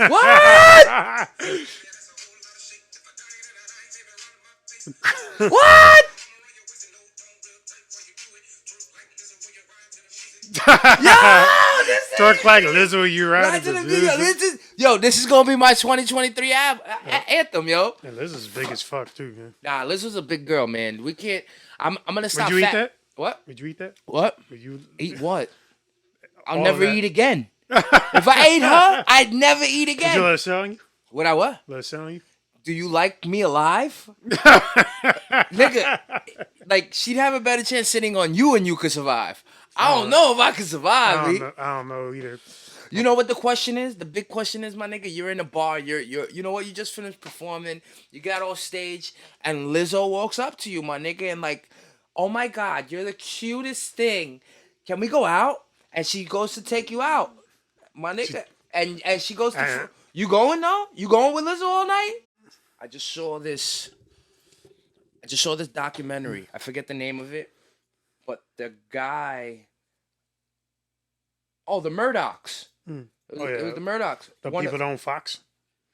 What? What? Yo, this Talk like LIZZO, you right? yo, this is gonna be my 2023 anthem, yo. And LIZZO's big as fuck too, man. Nah, Liz was a big girl, man. We can't. I'm gonna stop. Would you eat that? What? Would you eat that? What? Would you Eat what? I'll all never that? eat again. If I ate her, I'd never eat Would you again. let it sit on you? Would I what? Let it sit on you? Do you like me alive? Nigga, like, she'd have a better chance sitting on you and you could survive. I don't know if I could survive, B. I don't know either. You know what the question is? The big question is, my nigga, you're in a bar, you know what, you just finished performing, you got off stage, and Lizzo walks up to you, my nigga, and like, oh my God, you're the cutest thing. Can we go out? And she goes to take you out, my nigga. And she goes to, you going though? You going with Lizzo all night? I just saw this documentary. I forget the name of it, but the guy, the Murdochs. It was the Murdochs. The people that own Fox?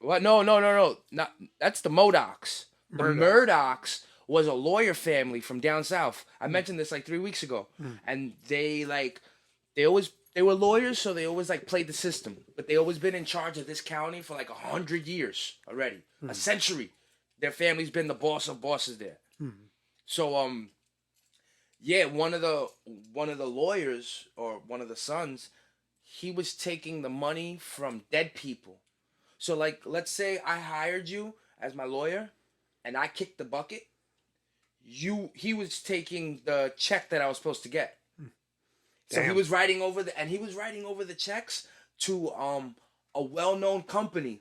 What? No. Not, that's the Modocs. The Murdochs was a lawyer family from down south. I mentioned this like 3 weeks ago. And they were lawyers, so they always like played the system. But they always been in charge of this county for like 100 years already. A century. Their family's been the boss of bosses there. So yeah, one of the lawyers, or one of the sons, he was taking the money from dead people. So like, let's say I hired you as my lawyer and I kicked the bucket. He was taking the check that I was supposed to get. So Damn. he was writing over the checks to a well-known company.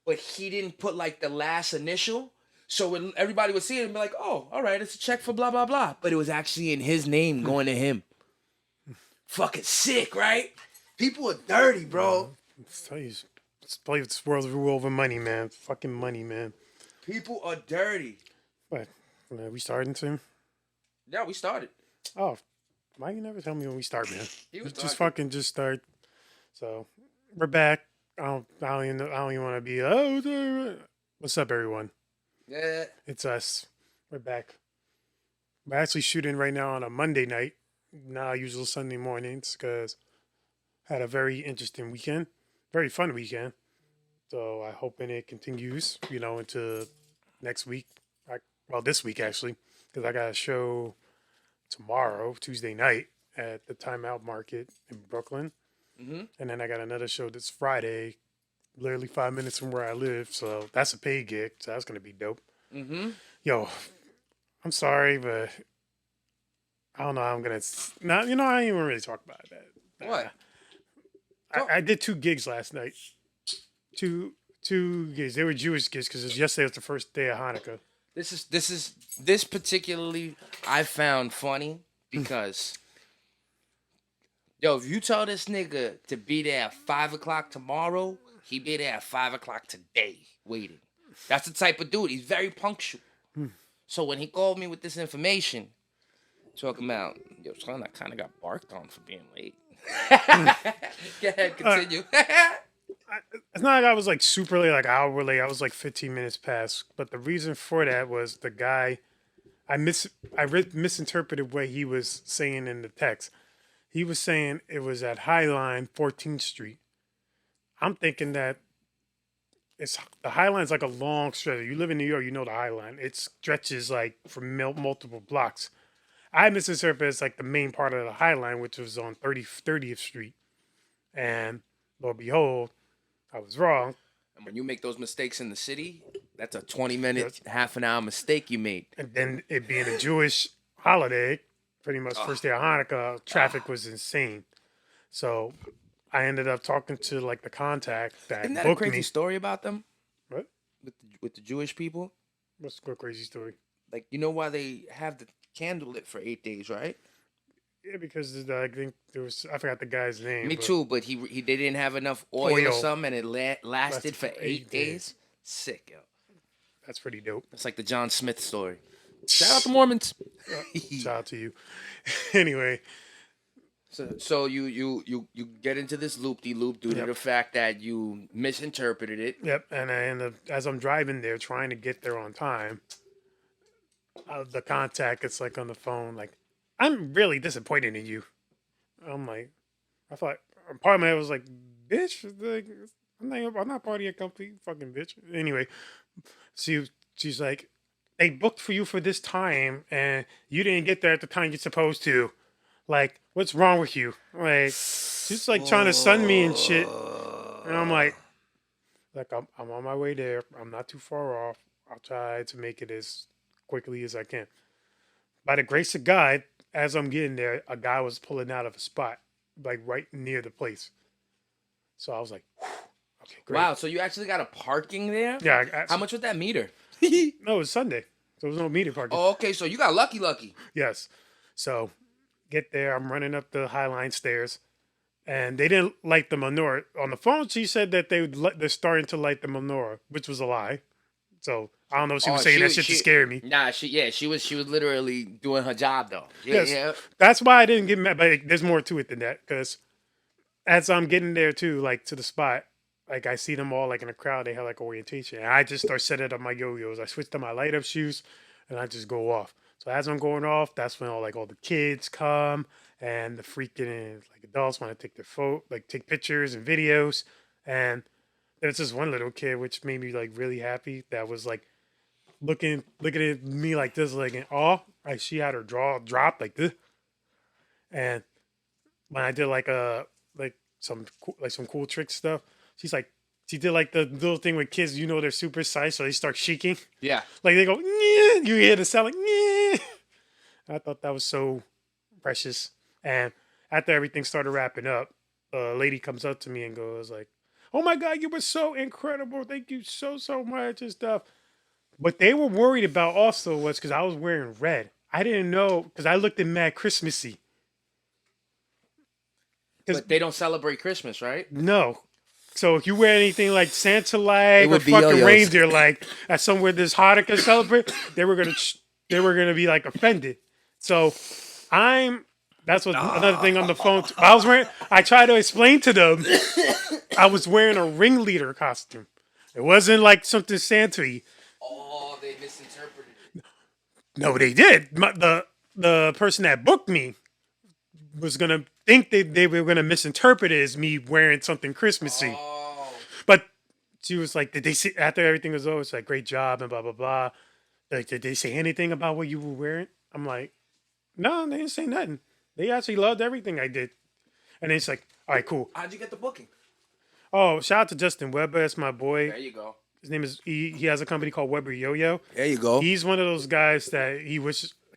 But he didn't put like the last initial. So when everybody would see it and be like, oh, all right, it's a check for blah, blah, blah. But it was actually in his name going to him. Fucking sick, right? People are dirty, bro. This world's rule over money, man. Fucking money, man. People are dirty. But we starting soon? Yeah, we started. Oh, why you never tell me when we start, man? Just Just start. So we're back. I don't even want to be. What's up, everyone? Yeah. It's us. We're back. We're actually shooting right now on a Monday night, not usual Sunday mornings, because had a very interesting weekend, very fun weekend. So I hoping it continues, into next week. This week actually, because I got a show tomorrow, Tuesday night, at the Time Out Market in Brooklyn. And then I got another show this Friday, literally 5 minutes from where I live. So that's a paid gig. So that's going to be dope. Yo, I'm sorry, but I don't know how I'm going to... I ain't even really talk about that. What? I did 2 gigs last night. Two gigs. They were Jewish gigs because yesterday was the first day of Hanukkah. This particularly I found funny because... Yo, if you tell this nigga to be there at 5 o'clock tomorrow, he be there at 5 o'clock today, waiting. That's the type of dude. He's very punctual. So when he called me with this information, talking about, yo, son, I kind of got barked on for being late. Go ahead, continue. It's not like I was like super late, like an hour late. I was like 15 minutes past. But the reason for that was the guy, I misinterpreted what he was saying in the text. He was saying it was at Highline, 14th Street. I'm thinking that the Highline's like a long stretch. You live in New York, you know the Highline. It stretches like for multiple blocks. I misinterpreted it's like the main part of the Highline, which was on 30th Street. And lo and behold, I was wrong. And when you make those mistakes in the city, that's a 20-minute, half an hour mistake you made. And then it being a Jewish holiday, pretty much first day of Hanukkah, traffic was insane. So I ended up talking to like the contact that Isn't that booked a crazy me. story about them? What? With the Jewish people? What's the crazy story? Like, you know why they have the candle lit for 8 days, right? Yeah, because I think there was, I forgot the guy's name. Me too, but they didn't have enough oil or something, and it lasted for 8 days. Sick, yo. That's pretty dope. It's like the John Smith story. Shout out to Mormons. Shout out to you. Anyway, So you get into this loop-de-loop due to Yep. the fact that you misinterpreted it. Yep. And I end up, as I'm driving there, trying to get there on time, the contact, it's like on the phone, like, I'm really disappointed in you. I'm like, I thought, part of my head was like, bitch, like, I'm not part of your company, fucking bitch. Anyway, she's like, they booked for you for this time, and you didn't get there at the time you're supposed to. Like, what's wrong with you? Like, she's like trying to sun me and shit. And I'm like I'm on my way there. I'm not too far off. I'll try to make it as quickly as I can. By the grace of God, as I'm getting there, a guy was pulling out of a spot, like right near the place. So I was like, whew, okay, great. Wow, so you actually got a parking there? Yeah. How much was that meter? No, it was Sunday. So there was no meter parking. Oh, okay, so you got lucky. Yes. So get there. I'm running up the Highline stairs. And they didn't light the menorah. On the phone, she said that they're starting to light the menorah, which was a lie. So I don't know if she was saying that shit to scare me. Nah, she was literally doing her job though. Yes. Yeah. That's why I didn't get mad. But there's more to it than that. Because as I'm getting there too, like to the spot, like I see them all like in a crowd. They have like orientation. And I just start setting up my yo-yos. I switch to my light up shoes, and I just go off. So as I'm going off, that's when all the kids come and the freaking like adults want to take their take pictures and videos. And there's this one little kid which made me like really happy that was like looking at me like this, like in awe. Like she had her jaw dropped like this. And when I did like some cool trick stuff, she did like the little thing with kids, they're super excited, so they start shaking. Yeah. Like they go, "Nyeh," you hear the sound like, "Nyeh." I thought that was so precious. And after everything started wrapping up, a lady comes up to me and goes like, "Oh my God, you were so incredible. Thank you so much," and stuff. What they were worried about also was because I was wearing red. I didn't know because I looked at mad Christmassy. But they don't celebrate Christmas, right? No. So if you wear anything like Santa like or would be fucking yo-yos. reindeer like at somewhere this Hanukkah celebrate, they were gonna be like offended. So that's what another thing on the phone. I tried to explain to them I was wearing a ringleader costume. It wasn't like something Santa-y. Oh, they misinterpreted it. No, they did. The person that booked me was gonna think they were gonna misinterpret it as me wearing something Christmassy. Oh. But she was like, did they see after everything was over? It's like, great job and blah blah blah. Like, did they say anything about what you were wearing? I'm like, no, they didn't say nothing. They actually loved everything I did. And it's like, all right, cool. How'd you get the booking? Oh, shout out to Justin Weber. That's my boy. There you go. His name is he has a company called Weber Yo-Yo. There you go. He's one of those guys that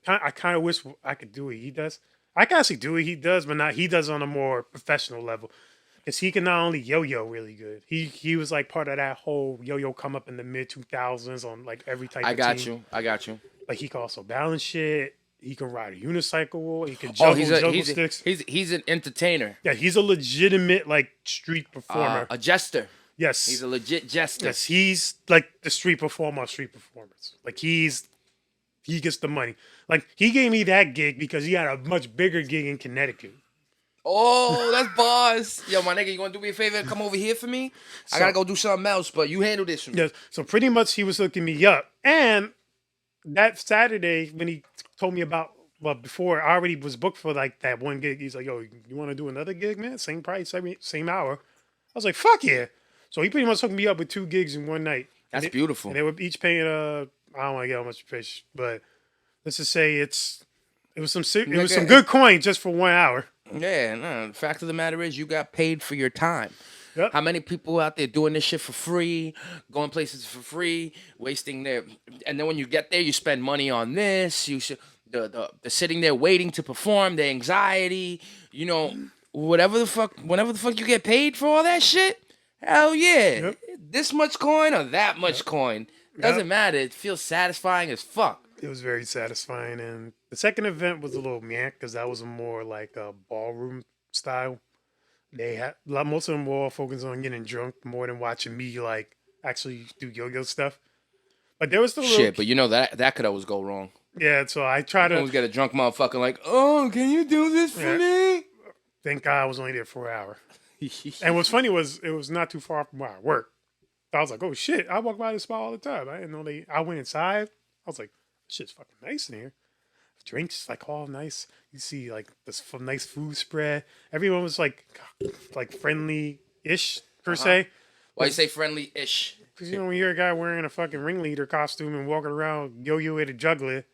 I kind of wish I could do what he does. I can actually do what he does, but not he does on a more professional level. Because he can not only yo-yo really good. He was like part of that whole yo-yo come up in the mid 2000s on like every type of team. I got you. Like he can also balance shit. He can ride a unicycle. He can juggle sticks. He's an entertainer. Yeah, he's a legitimate like street performer. A jester. Yes. He's a legit jester. Yes, he's like the street performer of street performers. Like he gets the money. Like he gave me that gig because he had a much bigger gig in Connecticut. Oh, that's boss. Yo, my nigga, you gonna do me a favor and come over here for me? I gotta go do something else, but you handle this for me. Yeah, so pretty much he was hooking me up. And that Saturday when he told me about, well, before I already was booked for like that one gig, he's like, yo, you want to do another gig, man? Same price, same hour. I was like, fuck yeah. So he pretty much hooked me up with 2 gigs in one night. That's beautiful. And they were each paying, I don't want to get how much fish, but let's just say it was some good coin just for 1 hour. Yeah, no. The fact of the matter is, you got paid for your time. Yep. How many people out there doing this shit for free, going places for free, wasting their, and then when you get there, you spend money on this. You should the sitting there waiting to perform, the anxiety, whatever the fuck, whenever the fuck you get paid for all that shit. Hell yeah, Yep. This much coin or that much coin doesn't matter. It feels satisfying as fuck. It was very satisfying, and the second event was a little meh because that was more like a ballroom style. They had most of them were all focused on getting drunk more than watching me like actually do yo-yo stuff. But there was still Shit, but that could always go wrong. Yeah, so I try to always get a drunk motherfucker like, oh, can you do this for me? Thank God I was only there for an hour. And what's funny was it was not too far from where I work. I was like, oh shit, I walk by this spot all the time. I didn't know I went inside. I was like, this shit's fucking nice in here. Drinks like all nice. You see like this nice food spread. Everyone was like friendly-ish per se. Why you say friendly-ish? Because when you hear a guy wearing a fucking ringleader costume and walking around yo-yo with a juggler,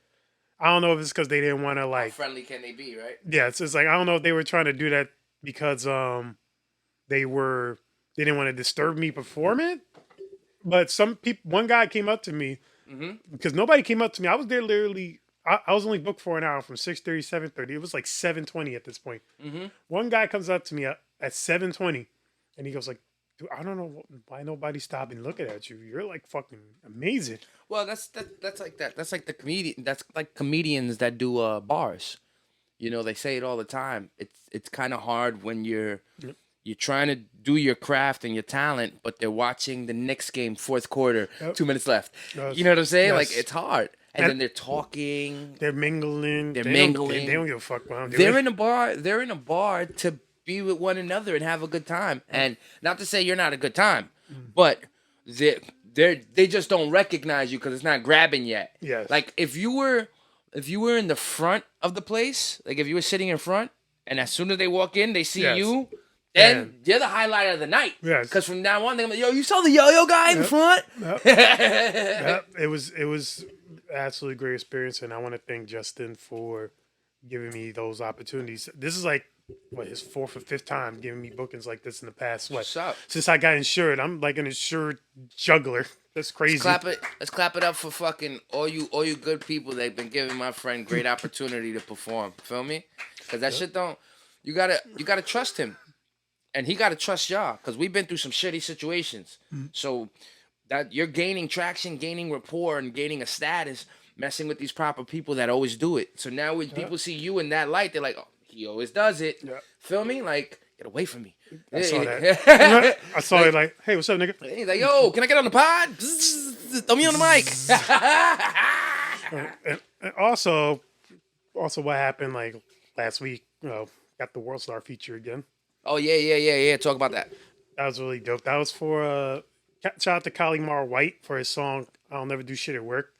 I don't know if it's because they didn't want to How friendly can they be, right? Yeah, it's like I don't know if they were trying to do that because they didn't want to disturb me performing. But one guy came up to me because nobody came up to me. I was there literally. I was only booked for an hour from 6:30, 7:30. It was like 7:20 at this point. One guy comes up to me at 7:20, and he goes like, "Dude, I don't know why nobody's stopping looking at you. You're like fucking amazing." Well, that's like that. That's like the comedian. That's like comedians that do bars. You know, they say it all the time. It's kind of hard when you're trying to do your craft and your talent, but they're watching the Knicks game, fourth quarter, 2 minutes left. You know what I'm saying? Like it's hard. And then they're talking. They're mingling. They're mingling. They don't give a fuck about them. They're in a bar. They're in a bar to be with one another and have a good time. And not to say you're not a good time, but they just don't recognize you because it's not grabbing yet. Yes. Like if you were in the front of the place, like if you were sitting in front, and as soon as they walk in, they see you. Then you're the highlight of the night. Yes. Because from now on, they're like, yo, you saw the yo-yo guy in front? It was absolutely great experience, and I want to thank Justin for giving me those opportunities. This is like his fourth or fifth time giving me bookings like this in the past. What's up? Since I got insured, I'm like an insured juggler. That's crazy. Let's clap it up for fucking all you good people that've been giving my friend great opportunity to perform. Feel me? Because that shit don't. You gotta trust him. And he got to trust y'all because we've been through some shitty situations. So that you're gaining traction, gaining rapport, and gaining a status, messing with these proper people that always do it. So now when people see you in that light, they're like, oh, he always does it. Yeah. Feel me? Like, get away from me. I saw that. I saw it like, hey, what's up, nigga? He's like, yo, can I get on the pod? Throw me on the mic. and also what happened like last week, got the World Star feature again. Oh, yeah. Talk about that. That was really dope. That was for, shout out to Kalimar White for his song, I'll Never Do Shit at Work.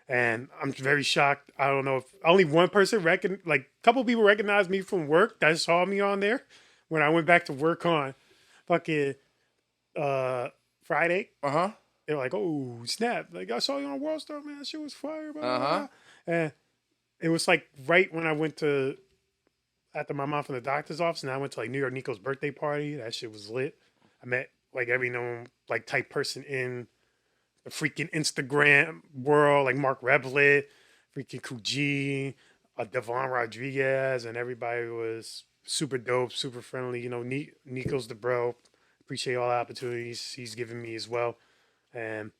And I'm very shocked. I don't know if only one person a couple people recognized me from work that saw me on there when I went back to work on fucking Friday. They were like, oh, snap. Like, I saw you on World Star, man. That shit was fire. Blah, blah, blah. And it was like right when I went after my mom from the doctor's office, and I went to like New York Nico's birthday party. That shit was lit. I met like every known like type person in the freaking Instagram world, like Mark Reblet, freaking Kuji, Devon Rodriguez, and everybody was super dope, super friendly. You know, Nico's the bro. Appreciate all the opportunities he's given me as well. And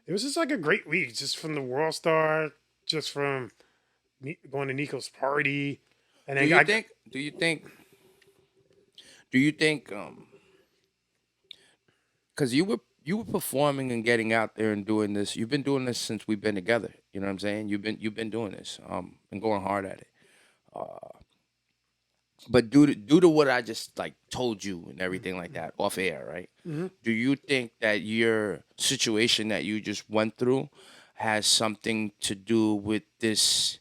it was just like a great week, just from the World Star, just from going to Nico's party. And do you think? Because you were performing and getting out there and doing this. You've been doing this since we've been together. You know what I'm saying? You've been doing this. And going hard at it. But due to what I just like told you and everything like that off air, right? Mm-hmm. Do you think that your situation that you just went through has something to do with this?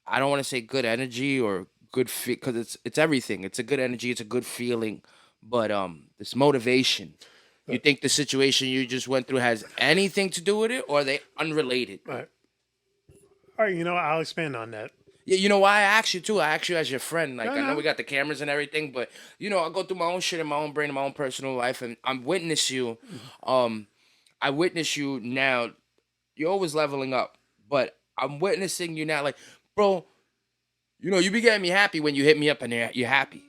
I don't want to say good energy or good feel because it's everything. It's a good energy. It's a good feeling, but this motivation. You think the situation you just went through has anything to do with it, or are they unrelated? All right. You know, I'll expand on that. Yeah, you know why I asked you too? I asked you as your friend. Like I know we got the cameras and everything, but you know I go through my own shit in my own brain, in my own personal life, and I witness you. I witness you now. You're always leveling up, but I'm witnessing you now. Like, bro, you know you be getting me happy when you hit me up and you're happy.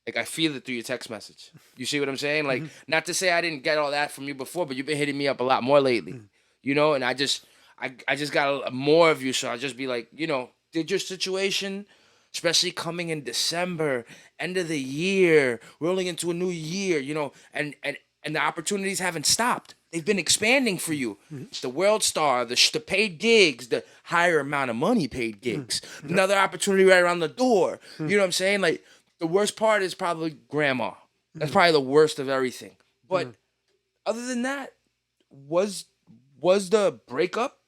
Like I feel it through your text message. You see what I'm saying? Like not to say I didn't get all that from you before, but you've been hitting me up a lot more lately. You know, and I just got more of you, so I'll just be like, you know. Did your situation, especially coming in December, end of the year, rolling into a new year, you know, and the opportunities haven't stopped. They've been expanding for you. The World Star, the paid gigs, the higher amount of money paid gigs, another opportunity right around the door. You know what I'm saying? Like the worst part is probably grandma. That's probably the worst of everything. But Mm. other than that, was the breakup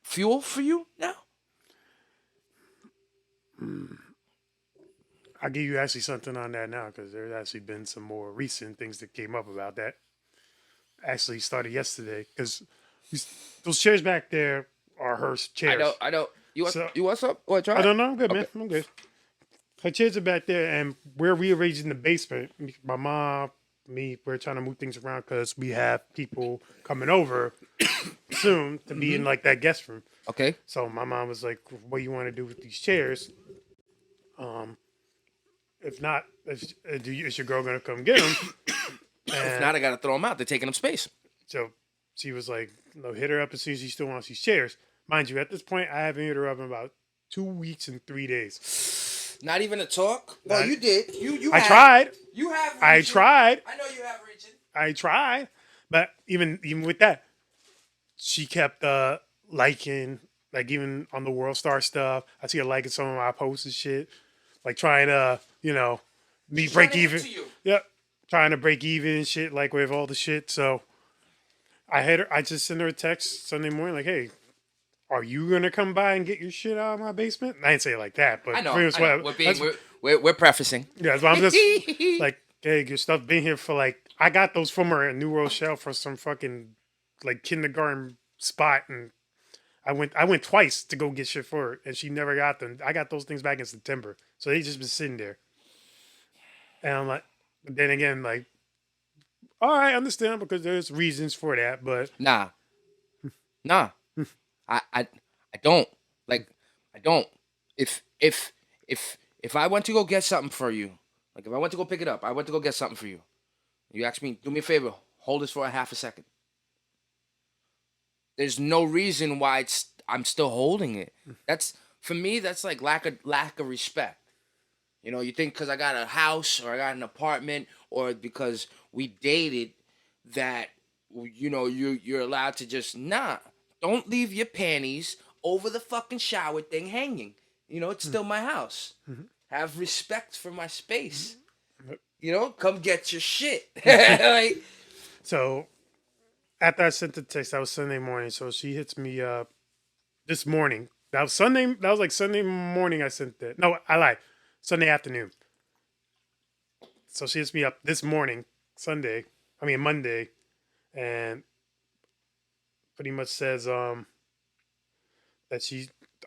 fuel for you now? I'll give you actually something on that now because there's actually been some more recent things that came up about that. Actually started yesterday because those chairs back there are her chairs. I know. So You want some? What, try I it? don't know. I'm good, Okay. man. I'm good. Her chairs are back there, and we're rearranging the basement. My mom, me, we're trying to move things around because we have people coming over soon to be in like that guest room. Okay. So my mom was like, "What do you want to do with these chairs? If not, is your girl gonna come get them?" If not, I gotta throw them out. They're taking up space. So she was like, "No, hit her up and see if she still wants these chairs." Mind you, at this point, I haven't hit her up in about 2 weeks and 3 days. Not even a talk. Well, you did. You. I tried. You have. Reaching. I tried. I know you have reaching. I tried. But even with that, she kept liking, like even on the World Star stuff. I see her liking some of my posts and shit. Like trying to, me She's break trying to even. get to you. Yep. Trying to break even and shit, like with all the shit. So I just sent her a text Sunday morning, like, "Hey, are you gonna come by and get your shit out of my basement?" I didn't say it like that, but I know. pretty much I know. We're prefacing. yeah, so I'm just like, "Hey, your stuff been here for like I got those from her at New Rochelle for some fucking like kindergarten spot, and I went twice to go get shit for her, and she never got them. I got those things back in September, so they just been sitting there." And I'm like, but then again, like, all right, I understand because there's reasons for that, but Nah. I don't like. I don't. If I went to go get something for you, like if I went to go pick it up, I went to go get something for you. You ask me, do me a favor, hold this for a half a second. There's no reason why I'm still holding it. That's for me. That's like lack of respect. You think because I got a house or I got an apartment or because we dated that you're allowed to just don't leave your panties over the fucking shower thing hanging. It's still my house. Have respect for my space. Come get your shit. Like, so after I sent the text, that was Sunday morning. So she hits me up this morning. That was Sunday. That was like Sunday morning. I sent that. No, I lied. Sunday afternoon. So she hits me up this morning, Monday, and pretty much says that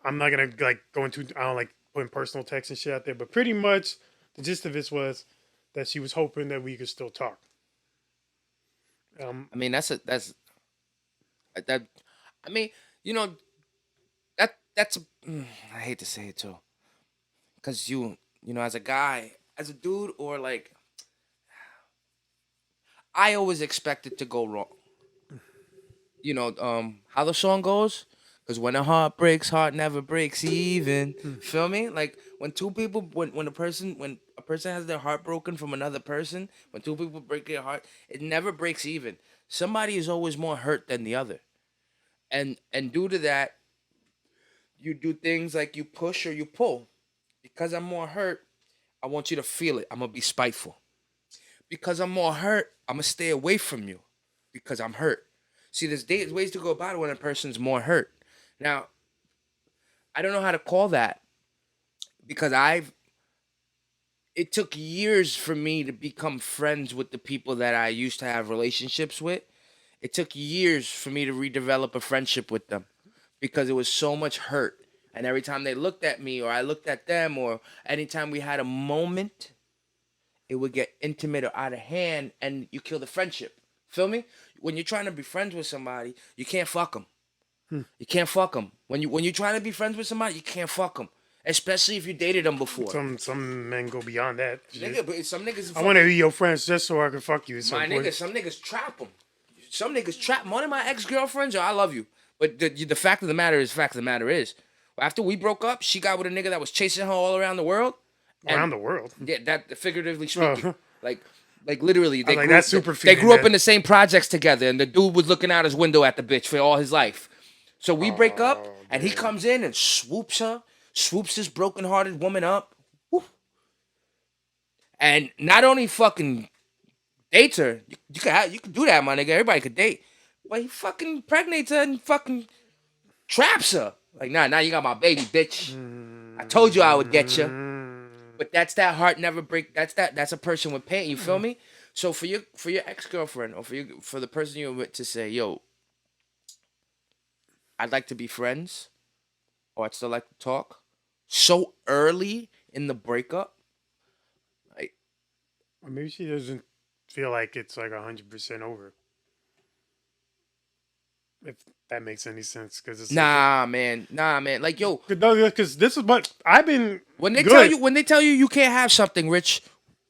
I'm not gonna like go into I don't like putting personal text and shit out there, but pretty much the gist of it was that she was hoping that we could still talk. I mean, that's that. I mean, that's. I hate to say it too, because as a guy, as a dude, or like, I always expect it to go wrong. How the song goes. Because when a heart breaks, heart never breaks even. Feel me? Like when two people, when a person has their heart broken from another person, when two people break their heart, it never breaks even. Somebody is always more hurt than the other, and due to that, you do things like you push or you pull. Because I'm more hurt, I want you to feel it. I'm gonna be spiteful. Because I'm more hurt, I'm gonna stay away from you. Because I'm hurt. See, there's ways to go about it when a person's more hurt. Now, I don't know how to call that because it took years for me to become friends with the people that I used to have relationships with. It took years for me to redevelop a friendship with them because it was so much hurt. And every time they looked at me or I looked at them or anytime we had a moment, it would get intimate or out of hand and you kill the friendship. Feel me? When you're trying to be friends with somebody, you can't fuck them. You can't fuck them. When you're trying to be friends with somebody, you can't fuck them. Especially if you dated them before. Some men go beyond that. Nigga, but some niggas. I want to be your friends just so I can fuck you. My nigga, some niggas trap them. Some niggas trap. One of my ex-girlfriends, I love you. But the fact of the matter is, after we broke up, she got with a nigga that was chasing her all around the world. Around the world? Yeah, that figuratively speaking. Like literally, they grew up in the same projects together, and the dude was looking out his window at the bitch for all his life. So we break up, and he comes in and swoops this broken-hearted woman up. Woo. and not only fucking dates her, you can do that, my nigga. Everybody could date, but he fucking impregnates her and fucking traps her. Like, nah, now you got my baby, bitch. I told you I would get you. But that's that heart never break. That's a person with pain. You feel me? So for your ex-girlfriend or for the person you're with to say, yo, I'd like to be friends, or I'd still like to talk, so early in the breakup, like, Or maybe she doesn't feel like it's like 100% over. If that makes any sense, because it's nah, man, like, yo, because this is what I've been when they good. tell you you can't have something, Rich,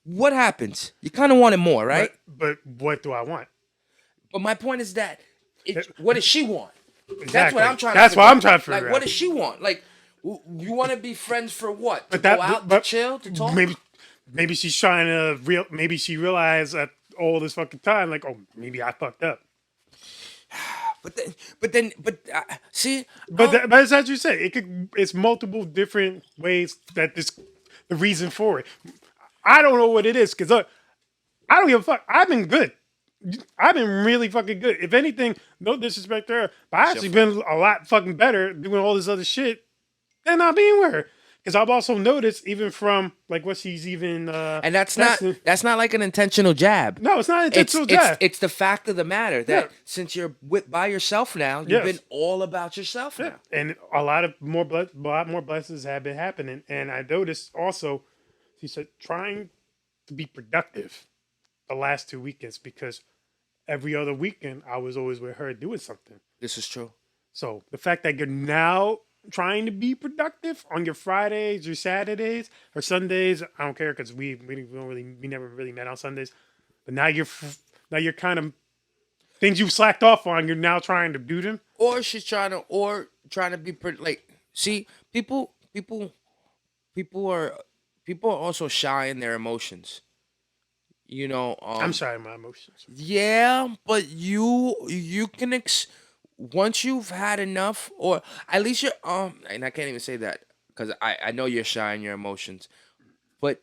what happens? You kind of want it more, right? But what do I want? But my point is that what does she want? Exactly. That's what I'm trying. That's to what I'm trying to figure like, out. what does she want? Like, you want to be friends for what? To But that, go out, but to chill, to talk. Maybe she's trying to maybe she realized at all this fucking time, like, oh, maybe I fucked up. See, but as you said, it's multiple different ways that the reason for it. I don't know what it is because I don't give a fuck. I've been good. I've been really fucking good. If anything, no disrespect to her, but I've actually been a lot fucking better doing all this other shit than not being with her. Because I've also noticed, even from like what she's even and that's not like an intentional jab. No, it's not an intentional jab. It's the fact of the matter that since you're by yourself now, you've been all about yourself now. And a lot more blessings have been happening. And I noticed also, she said, trying to be productive the last 2 weekends because every other weekend I was always with her doing something. This is true. So the fact that you're now trying to be productive on your Fridays, your Saturdays, or Sundays, I don't care because we never really met on Sundays. But now you're kind of things you've slacked off on. You're now trying to do them. Or she's trying to be like. See, people are also shy in their emotions. You know, I'm shy in my emotions. Yeah, but you can once you've had enough, or at least you're and I can't even say that because I know you're shy in your emotions, but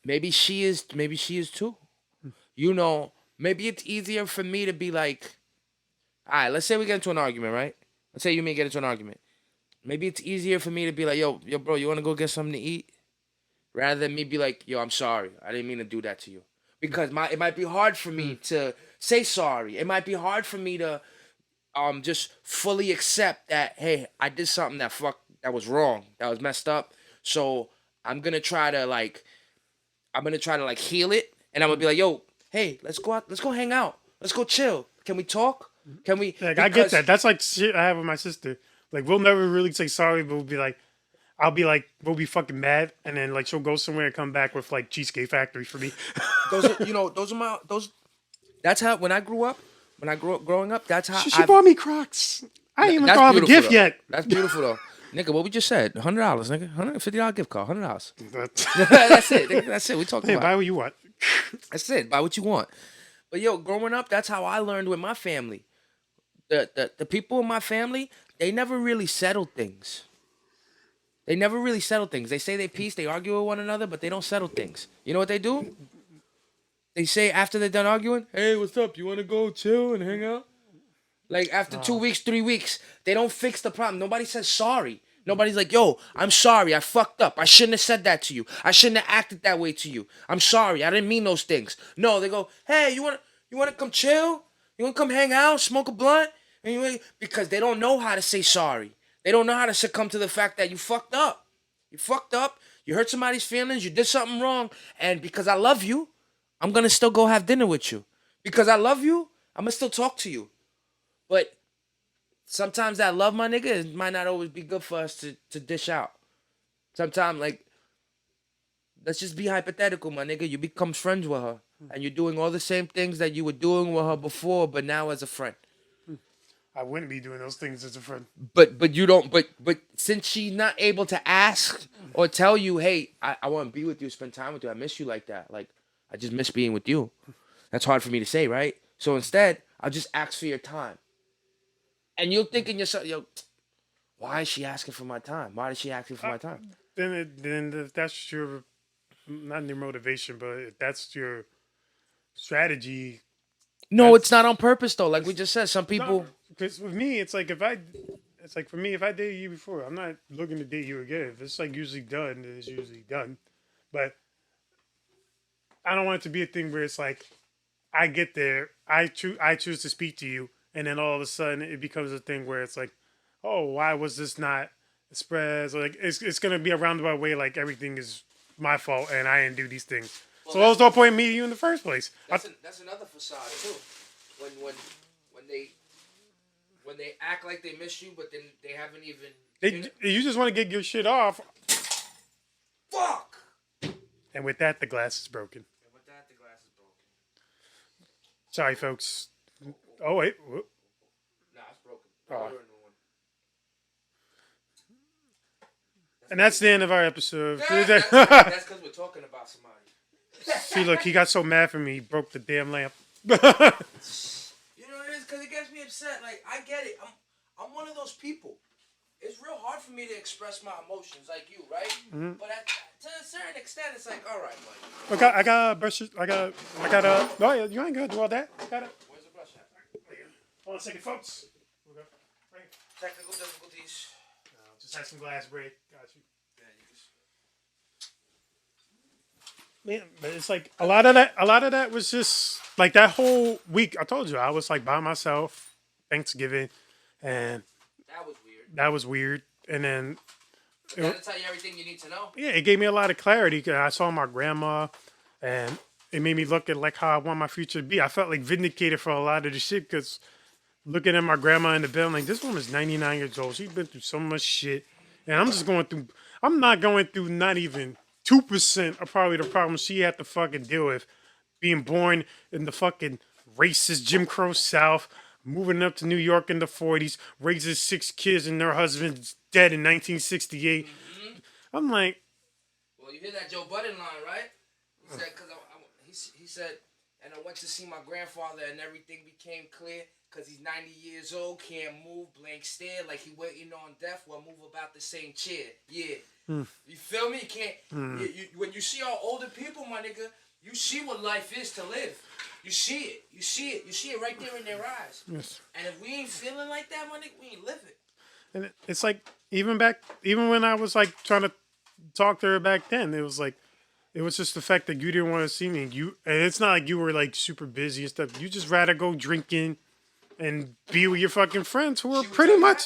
maybe she is too. You know, maybe it's easier for me to be like, all right, let's say we get into an argument, right? Let's say you and me get into an argument. Maybe it's easier for me to be like, yo, bro, you want to go get something to eat? Rather than me be like, yo, I'm sorry. I didn't mean to do that to you. Because it might be hard for me to say sorry. It might be hard for me to just fully accept that, hey, I did something that was wrong, that was messed up. So I'm gonna try to heal it, and I'm gonna be like, yo, hey, let's go out, let's go hang out, let's go chill. Can we talk? Can we? Like, I get that. That's like shit I have with my sister. Like, we'll never really say sorry, but we'll be like, we'll be fucking mad, and then like she'll go somewhere and come back with like Cheesecake Factory for me. That's how when I grew up, growing up, that's how she bought me Crocs. I ain't even thought of a gift yet. That's beautiful though, nigga. What we just said, $100, nigga, $150 gift card, $100. That's it. Nigga, that's it. We talking about. Buy what you want. That's it. Buy what you want. But yo, growing up, that's how I learned with my family. The people in my family, they never really settled things. They never really settle things. They say they peace, they argue with one another, but they don't settle things. You know what they do? They say after they're done arguing, hey, what's up? You want to go chill and hang out? Like after 2 weeks, 3 weeks, they don't fix the problem. Nobody says sorry. Nobody's like, yo, I'm sorry. I fucked up. I shouldn't have said that to you. I shouldn't have acted that way to you. I'm sorry. I didn't mean those things. No, they go, hey, you want to come chill? You want to come hang out, smoke a blunt? Because they don't know how to say sorry. They don't know how to succumb to the fact that you fucked up. You fucked up. You hurt somebody's feelings. You did something wrong. And because I love you, I'm going to still go have dinner with you. Because I love you, I'm going to still talk to you. But sometimes that love, my nigga, it might not always be good for us to dish out. Sometimes, like, let's just be hypothetical, my nigga. You become friends with her. And you're doing all the same things that you were doing with her before, but now as a friend. I wouldn't be doing those things as a friend. But you don't. But since she's not able to ask or tell you, hey, I want to be with you, spend time with you. I miss you like that. Like, I just miss being with you. That's hard for me to say, right? So instead, I'll just ask for your time. And you'll think in yourself, yo, why is she asking for my time? Why is she asking for my time? Then if that's your not your motivation, but if that's your strategy, No, it's not that's on purpose though. Like we it's just said, some no. people. Because with me, it's like for me, if I dated you before, I'm not looking to date you again. If it's like usually done, then it's usually done. But I don't want it to be a thing where it's like I get there, I choose to speak to you, and then all of a sudden it becomes a thing where it's like, oh, why was this not expressed? Or like it's gonna be a roundabout way, like everything is my fault and I didn't do these things. Well, So what was no point in meeting you in the first place? that's another facade too. When when they when they act like they miss you, but then they haven't even. You just want to get your shit off, Fuck. and with that the glass is broken. And with that, the glass is broken. Sorry, folks. Oh wait. Whoop. Nah, it's broken. Oh. Order a new one. And that's the end of our episode. That's because we're talking about somebody. See, look, he got so mad for me, he broke the damn lamp. You know what it is? Because it gets me upset. Like, I get it. I'm one of those people. It's real hard for me to express my emotions like you, right? Mm-hmm. But to a certain extent, it's like, all right, buddy. Okay, I got brushes. I got no, you ain't gonna do all that. Where's the brush at? Hold on a second, folks. Technical difficulties. Just had some glass break. Got you. Yeah, you just... Man, but it's like a lot of that was just like that whole week. I told you I was like by myself, Thanksgiving, and That was weird. that was weird. And then That'll tell you everything you need to know. yeah, it gave me a lot of clarity. 'Cause I saw my grandma, and it made me look at like how I want my future to be. I felt like vindicated for a lot of the shit because looking at my grandma in the bed, I'm like, this woman's 99 years old. She's been through so much shit, and I'm just going through. I'm not going through not even 2% of probably the problems she had to fucking deal with, being born in the fucking racist Jim Crow South, moving up to New York in the 40s, raising 6 kids and their husband's dead in 1968. Mm-hmm. I'm like, well, you hear that Joe Budden line, right? He said, because he said, and I went to see my grandfather and everything became clear because he's 90 years old, can't move, blank stare, like he waiting on death, will move about the same chair. Yeah. You feel me? You can't. When you see all older people, my nigga, you see what life is to live. You see it. You see it. You see it right there in their eyes. yes. And if we ain't feeling like that, my nigga, we ain't living. And it's like even when I was like trying to talk to her back then, it was like it was just the fact that you didn't want to see me. And it's not like you were like super busy and stuff. You just rather go drinking and be with your fucking friends who are pretty much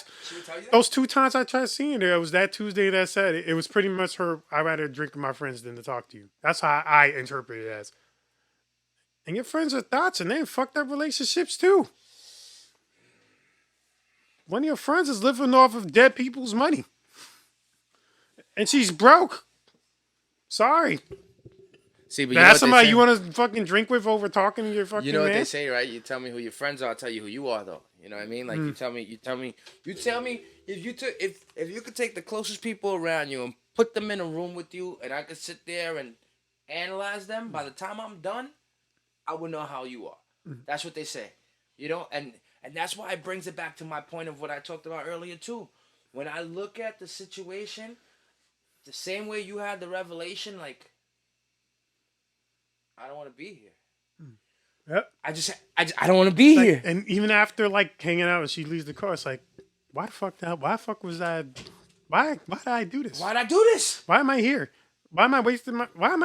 those 2 times I tried seeing her. It was that Tuesday, that Saturday. It was pretty much her. I'd rather drink with my friends than to talk to you. That's how I interpret it as. And your friends are thoughts, and they fucked up relationships too. One of your friends is living off of dead people's money, and she's broke. Sorry. See, but That's somebody you want to fucking drink with over talking to your fucking You know what man? they say, right? You tell me who your friends are, I'll tell you who you are, though. You know what I mean? Like you tell me if you could take the closest people around you and put them in a room with you, and I could sit there and analyze them. By the time I'm done, I would know how you are. That's what they say, you know, and that's why it brings it back to my point of what I talked about earlier too. When I look at the situation, the same way you had the revelation, like I don't want to be here. Yep. I don't want to be here. And even after like hanging out and she leaves the car, it's like, why the fuck was I? Why did I do this? Why'd I do this? Why am I here? Why am I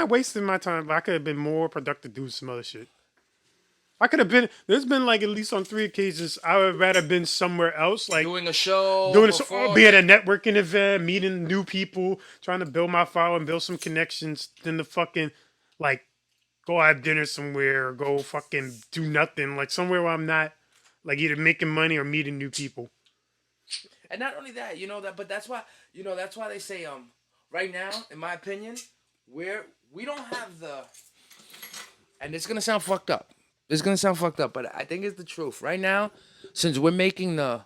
wasting my time? I could have been more productive doing some other shit. I could have been. There's been like at least on 3 occasions I would rather been somewhere else, like Doing a show, be at a networking event, meeting new people, trying to build my file and build some connections, than to fucking like go have dinner somewhere or go fucking do nothing, like somewhere where I'm not like either making money or meeting new people. And not only that, but that's why they say right now, in my opinion, we don't have the, and it's gonna sound fucked up. But I think it's the truth. Right now, since we're making the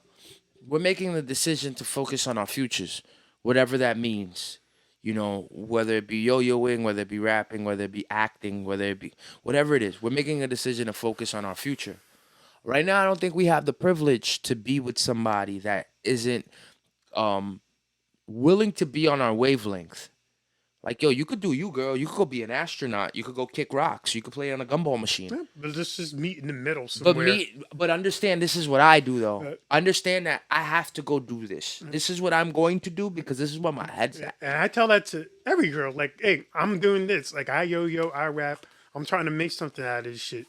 decision to focus on our futures, whatever that means. Whether it be yo-yoing, whether it be rapping, whether it be acting, whether it be whatever it is, we're making a decision to focus on our future. Right now, I don't think we have the privilege to be with somebody that isn't willing to be on our wavelength. Like, yo, you could do you, girl. You could go be an astronaut. You could go kick rocks. You could play on a gumball machine. Yeah, but let's just meet in the middle But somewhere. but understand, this is what I do though. Uh, Understand that I have to go do this. This is what I'm going to do because this is where my head's at. And I tell that to every girl, like, hey, I'm doing this. Like, I yo-yo, I rap. I'm trying to make something out of this shit.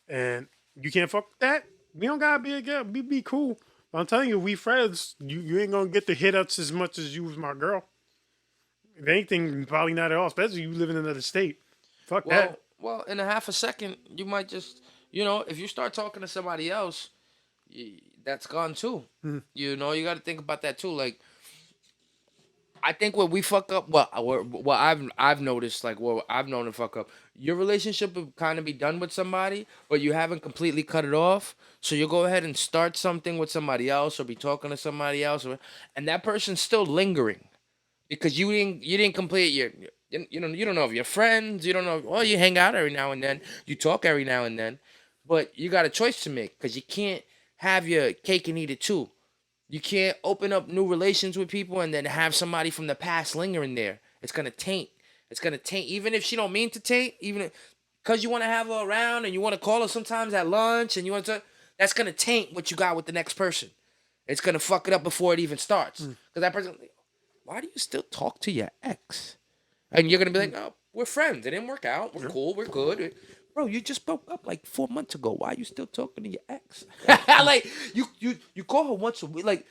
And you can't fuck with that? We don't gotta be a girl. We be cool. But I'm telling you, we friends. You ain't gonna get the hit ups as much as you was my girl. If anything, probably not at all. Especially you live in another state. Fuck that. Well, in a half a second, you might just, you know, if you start talking to somebody else, that's gone too. You know, you got to think about that too. Like, I think what we fuck up, what I've noticed, like what I've known to fuck up, your relationship will kind of be done with somebody, but you haven't completely cut it off. So you go ahead and start something with somebody else, or be talking to somebody else, and that person's still lingering because you didn't complete your. You don't know if you're friends. You don't know. Well, you hang out every now and then. You talk every now and then, but you got a choice to make because you can't have your cake and eat it too. You can't open up new relations with people and then have somebody from the past lingering there. It's gonna taint. It's gonna taint. Even if she don't mean to taint, even because you want to have her around and you want to call her sometimes at lunch and you want to, that's gonna taint what you got with the next person. It's gonna fuck it up before it even starts. Because that person, why do you still talk to your ex? And you're gonna be like, no, we're friends. It didn't work out. We're cool. We're good. Bro, you just broke up like 4 months ago. Why are you still talking to your ex? Like you call her once a week. Like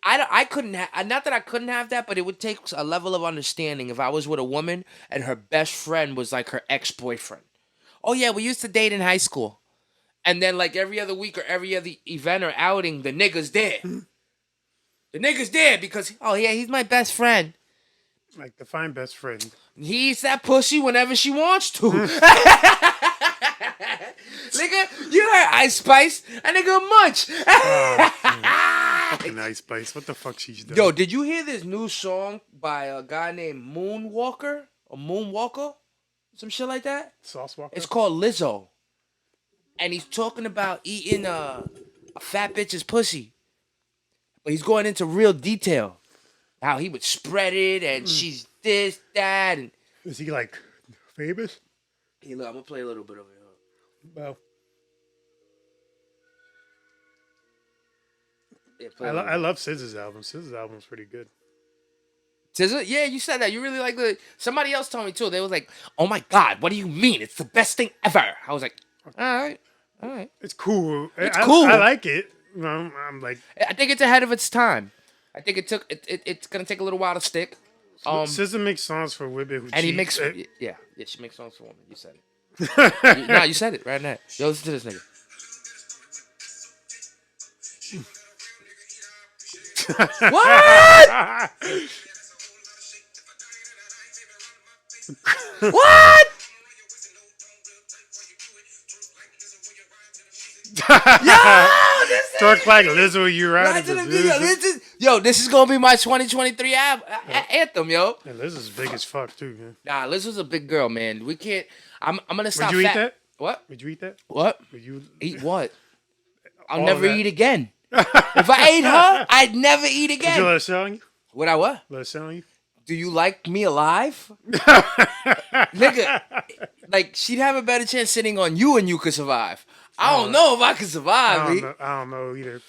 I couldn't have. Not that I couldn't have that, but it would take a level of understanding if I was with a woman and her best friend was like her ex boyfriend. Oh yeah, we used to date in high school, and then like every other week or every other event or outing, the nigga's there. The nigga's there because oh yeah, he's my best friend. Like, define best friend. He eats that pussy whenever she wants to. Nigga, you heard Ice Spice. That nigga munch. Fucking Ice Spice. What the fuck she's doing? Yo, did you hear this new song by a guy named Moonwalker? Or Moonwalker? Some shit like that? Sauce Walker? It's called LIZZO. And he's talking about eating a fat bitch's pussy. But he's going into real detail. How he would spread it and she's this, that, and Is he, like, famous? hey, look, I'm gonna play a little bit of it. Well, Yeah, play I love SZA's album. SZA's album's pretty good. SZA? Yeah, you said that. You really like the. Somebody else told me too. They was like, "Oh my god, what do you mean? It's the best thing ever." I was like, "All right." It's cool. It's cool. I like it. I'm like, I think it's ahead of its time. I think it's gonna take a little while to stick. SZA makes songs for women who And he cheat. makes yeah, she makes songs for women. You said it. Nah, you said it right now. Yo, listen to this nigga. What? What? Yo, this Talk like Lizzo, you right? Yo, this is gonna be my 2023 anthem, yo. And Lizzo's big as fuck too, man. Nah, Liz was a big girl, man. We can't. I'm gonna stop. Would you eat that? What? Would you eat that? What? Would you Eat what? I'll All never that. eat again. If I ate her, I'd never eat Would you again. let her sit on you? Would I what? Let her sit on you? Do you like me alive? Nigga, like, she'd have a better chance sitting on you and you could survive. I don't know if I could survive, B. I don't know either.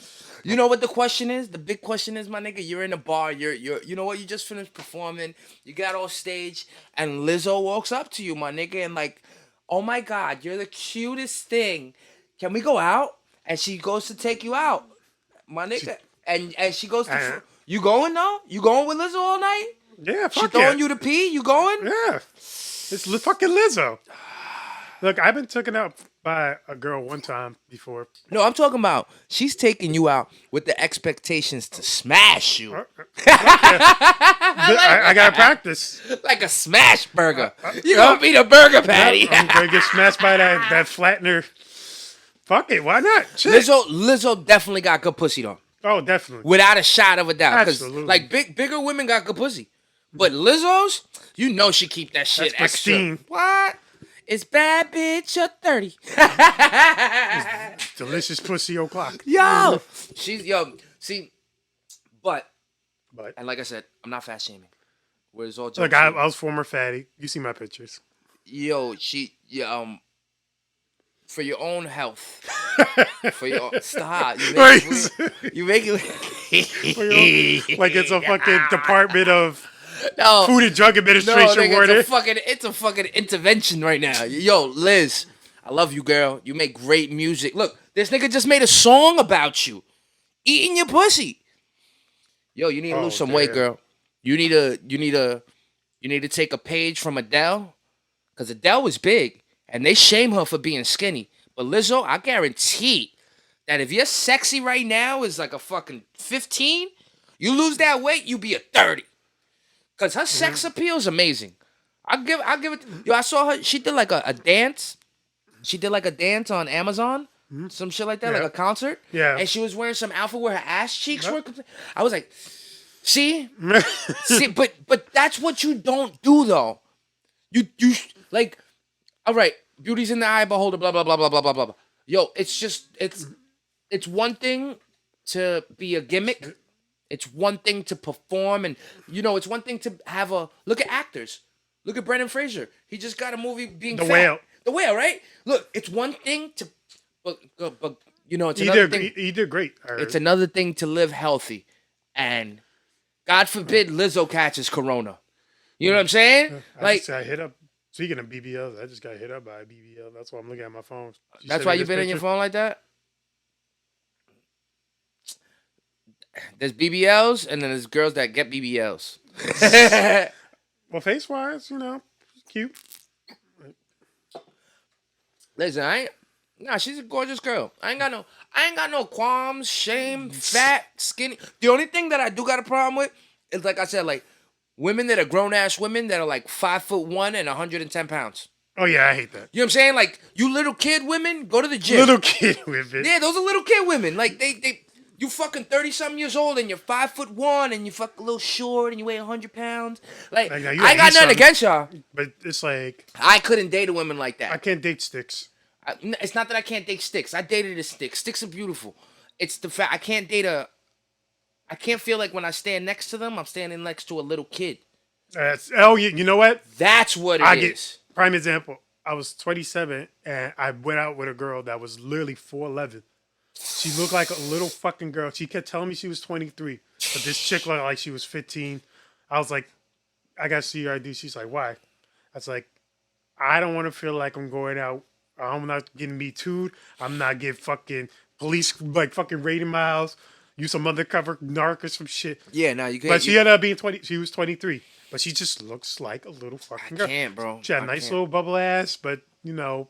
You know what the question is? The big question is, my nigga, you're in a bar, you know what, you just finished performing, you got off stage, and Lizzo walks up to you, my nigga, and like, oh my God, you're the cutest thing. Can we go out? And she goes to take you out, my nigga. And she goes to, you going though? You going with Lizzo all night? Yeah, She fuck throwing yeah. you to pee? You going? Yeah. It's fucking Lizzo. Look, I've been taken out by a girl one time before. No, I'm talking about she's taking you out with the expectations to smash you. I gotta practice. Like a smash burger. You gonna be the burger patty. I'm gonna get smashed by that flattener. Fuck it, why not? Shit. Lizzo definitely got good pussy though. Oh, definitely. Without a shot of a doubt. Because Absolutely. like bigger women got good pussy. But Lizzo's, you know she keep that shit That's extra. pristine. What? It's bad bitch, you're 30. Delicious pussy o'clock. Yo. See, But and like I said, I'm not fat shaming. Where it's all Look, jokes. I was former fatty. You see my pictures. Yo, for your own health. For your stop. You make it Like it's a fucking Department of no, Food and Drug no, Administration nigga, word. it's a fucking intervention right now. Yo, Liz, I love you, girl. You make great music. Look, this nigga just made a song about you eating your pussy. Yo, you need to lose some weight, girl. You need to take a page from Adele, because Adele was big, and they shame her for being skinny. But Lizzo, I guarantee that if you're sexy right now is like a fucking 15, you lose that weight, you be a 30. Cause her sex appeal is amazing. I'll give it. Yo, I saw her. She did like a dance. She did like a dance on Amazon, some shit like that, like a concert. Yeah. And she was wearing some outfit where her ass cheeks were. I was like, see, but that's what you don't do though. You like, all right, beauty's in the eye of the beholder. Blah blah blah blah blah blah blah. Yo, it's one thing to be a gimmick. It's one thing to perform, and it's one thing to have a look at actors. Look at Brendan Fraser. He just got a movie being The fat. Whale. The Whale, right? Look, it's one thing to, but it's He another did, thing. he did great. It's another thing to live healthy, and God forbid Lizzo catches corona. You know what I'm saying? I just got hit up. Speaking of BBLs, I just got hit up by a BBL. That's why I'm looking at my phone. That's why you've been on your phone like that? There's BBLs, and then there's girls that get BBLs. Well, face-wise, cute. Listen, she's a gorgeous girl. I ain't got no qualms, shame, fat, skinny. The only thing that I do got a problem with is, like I said, like women that are grown-ass women that are like 5'1" and 110 pounds. Oh, yeah, I hate that. You know what I'm saying? Like, you little kid women, go to the gym. Little kid women. Yeah, those are little kid women. Like, you fucking 30-something years old and you're 5'1" and you fuck a little short and you weigh 100 pounds. Like I ain't got nothing against y'all. But it's like, I couldn't date a woman like that. I can't date sticks. It's not that I can't date sticks. I dated a stick. Sticks are beautiful. It's the fact I can't feel like when I stand next to them, I'm standing next to a little kid. You know what? That's what it is. Prime example. I was 27 and I went out with a girl that was literally 4'11". She looked like a little fucking girl. She kept telling me she was 23, but this chick looked like she was 15. I was like, I got to see your ID. She's like, why? I was like, I don't want to feel like I'm going out. I'm not getting Me Too'd. I'm not getting fucking police, like, fucking raiding my house. You some undercover narc or some shit. Yeah, now you can't. But she ended up being 20. She was 23. But she just looks like a little fucking girl. I can't, bro. She had a nice little bubble ass, but, I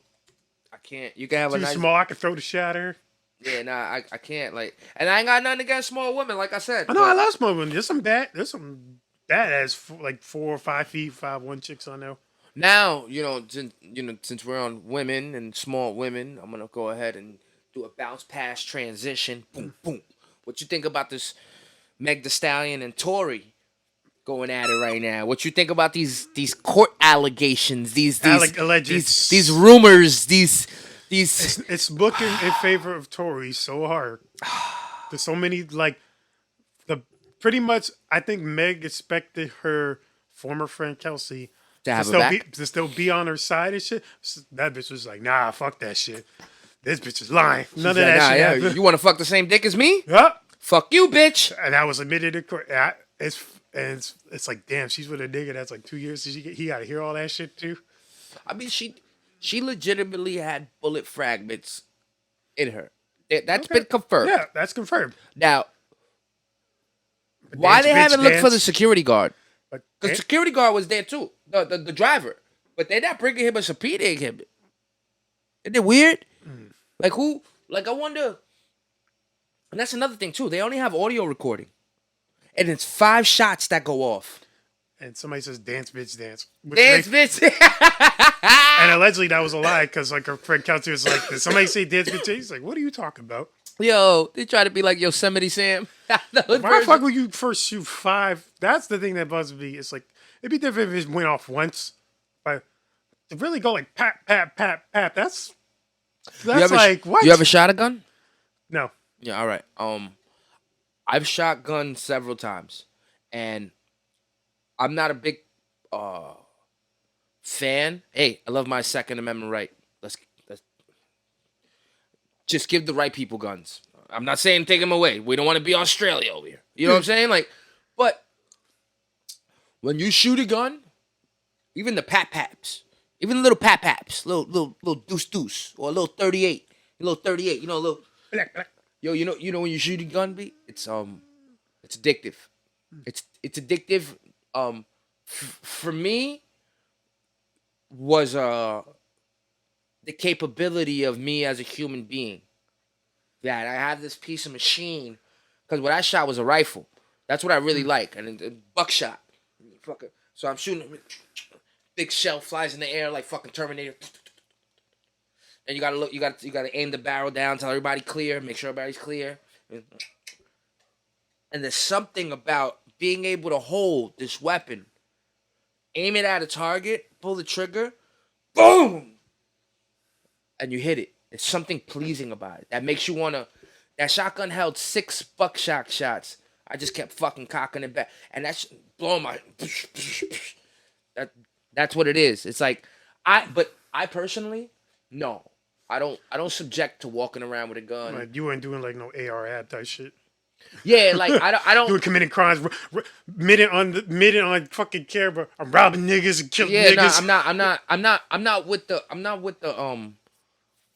can't. You can have a nice... Too small. I could throw the shot at her. Yeah, nah, I can't. Like, and I ain't got nothing against small women, like I said. I know, I love small women. There's some badass, like 4 or 5 feet, 5'1" chicks on there. Now, since we're on women and small women, I'm gonna go ahead and do a bounce pass transition. Boom, boom. What you think about this Meg Thee Stallion and Tory going at it right now? What you think about these court allegations? These rumors? It's looking in favor of Tory so hard. There's so many pretty much. I think Meg expected her former friend Kelsey to still be on her side and shit. That bitch was like, nah, fuck that shit. This bitch is lying. None of that shit happened. You want to fuck the same dick as me? Yeah. Fuck you, bitch. And I was admitted in court. It's like, damn, she's with a nigga that's like 2 years. So he got to hear all that shit too. I mean, she legitimately had bullet fragments in her. That's been confirmed. Yeah, that's confirmed. Now, why they haven't looked for the security guard? The security guard was there too, the driver. But they're not bringing him a subpoena exhibit. Isn't it weird? Like who? Like I wonder. And that's another thing too. They only have audio recording, and it's 5 shots that go off. And somebody says, "Dance, bitch, dance." Dance, bitch. And allegedly that was a lie because like her friend Kelsey was like, "Did somebody say dance, bitch?" He's like, "What are you talking about?" Yo, they try to be like Yosemite Sam. Why the fuck would you first shoot 5? That's the thing that bugs me. It's like it'd be different if it went off once, but to really go like pat, pat, pat, pat. That's like what? You ever shot a gun? No. Yeah. All right. I've shot guns several times, and I'm not a big fan. Hey, I love my Second Amendment right. Let's just give the right people guns. I'm not saying take them away. We don't want to be Australia over here. You know what I'm saying? Like, but when you shoot a gun, even the paps, even the little paps, little deuce, or a little 38, you know, a little. Yo, you know when you shoot a gun, B, it's addictive. It's addictive. For me, was the capability of me as a human being. That I have this piece of machine, because what I shot was a rifle. That's what I really like, and buckshot. Fucking. So I'm shooting, big shell flies in the air like fucking Terminator. And you gotta look, you gotta aim the barrel down, tell everybody clear, make sure everybody's clear. And there's something about being able to hold this weapon, aim it at a target, pull the trigger, boom, and you hit it. There's something pleasing about it that makes you wanna. That shotgun held 6 buckshot shots. I just kept fucking cocking it back, and that's blowing my. That's what it is. It's like but I personally, no, I don't subject to walking around with a gun. Like, you weren't doing like no AR ad type shit. Yeah, like I don't. You were committing crimes, minute on fucking camera. I'm robbing niggas and killing niggas.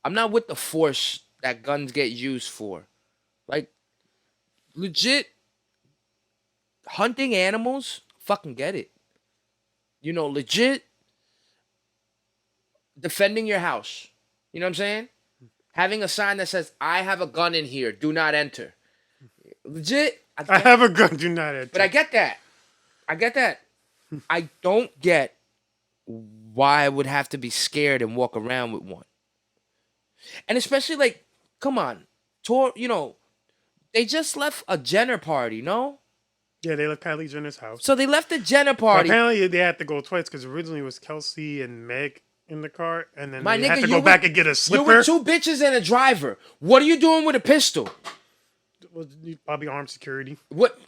I'm not with the force that guns get used for. Like, legit, hunting animals, fucking get it. You know, legit, defending your house. You know what I'm saying? Having a sign that says, I have a gun in here, do not enter. Legit. I have a gun, do not enter. But I get that. I don't get why I would have to be scared and walk around with one. And especially, like, come on. You know, they just left a Jenner party, no? Yeah, they left Kylie Jenner's house. So they left the Jenner party. But apparently, they had to go twice because originally it was Kelsey and Meg in the car, and then they had to you go back and get a slipper. You were 2 bitches and a driver. What are you doing with a pistol? Well, probably armed security. What?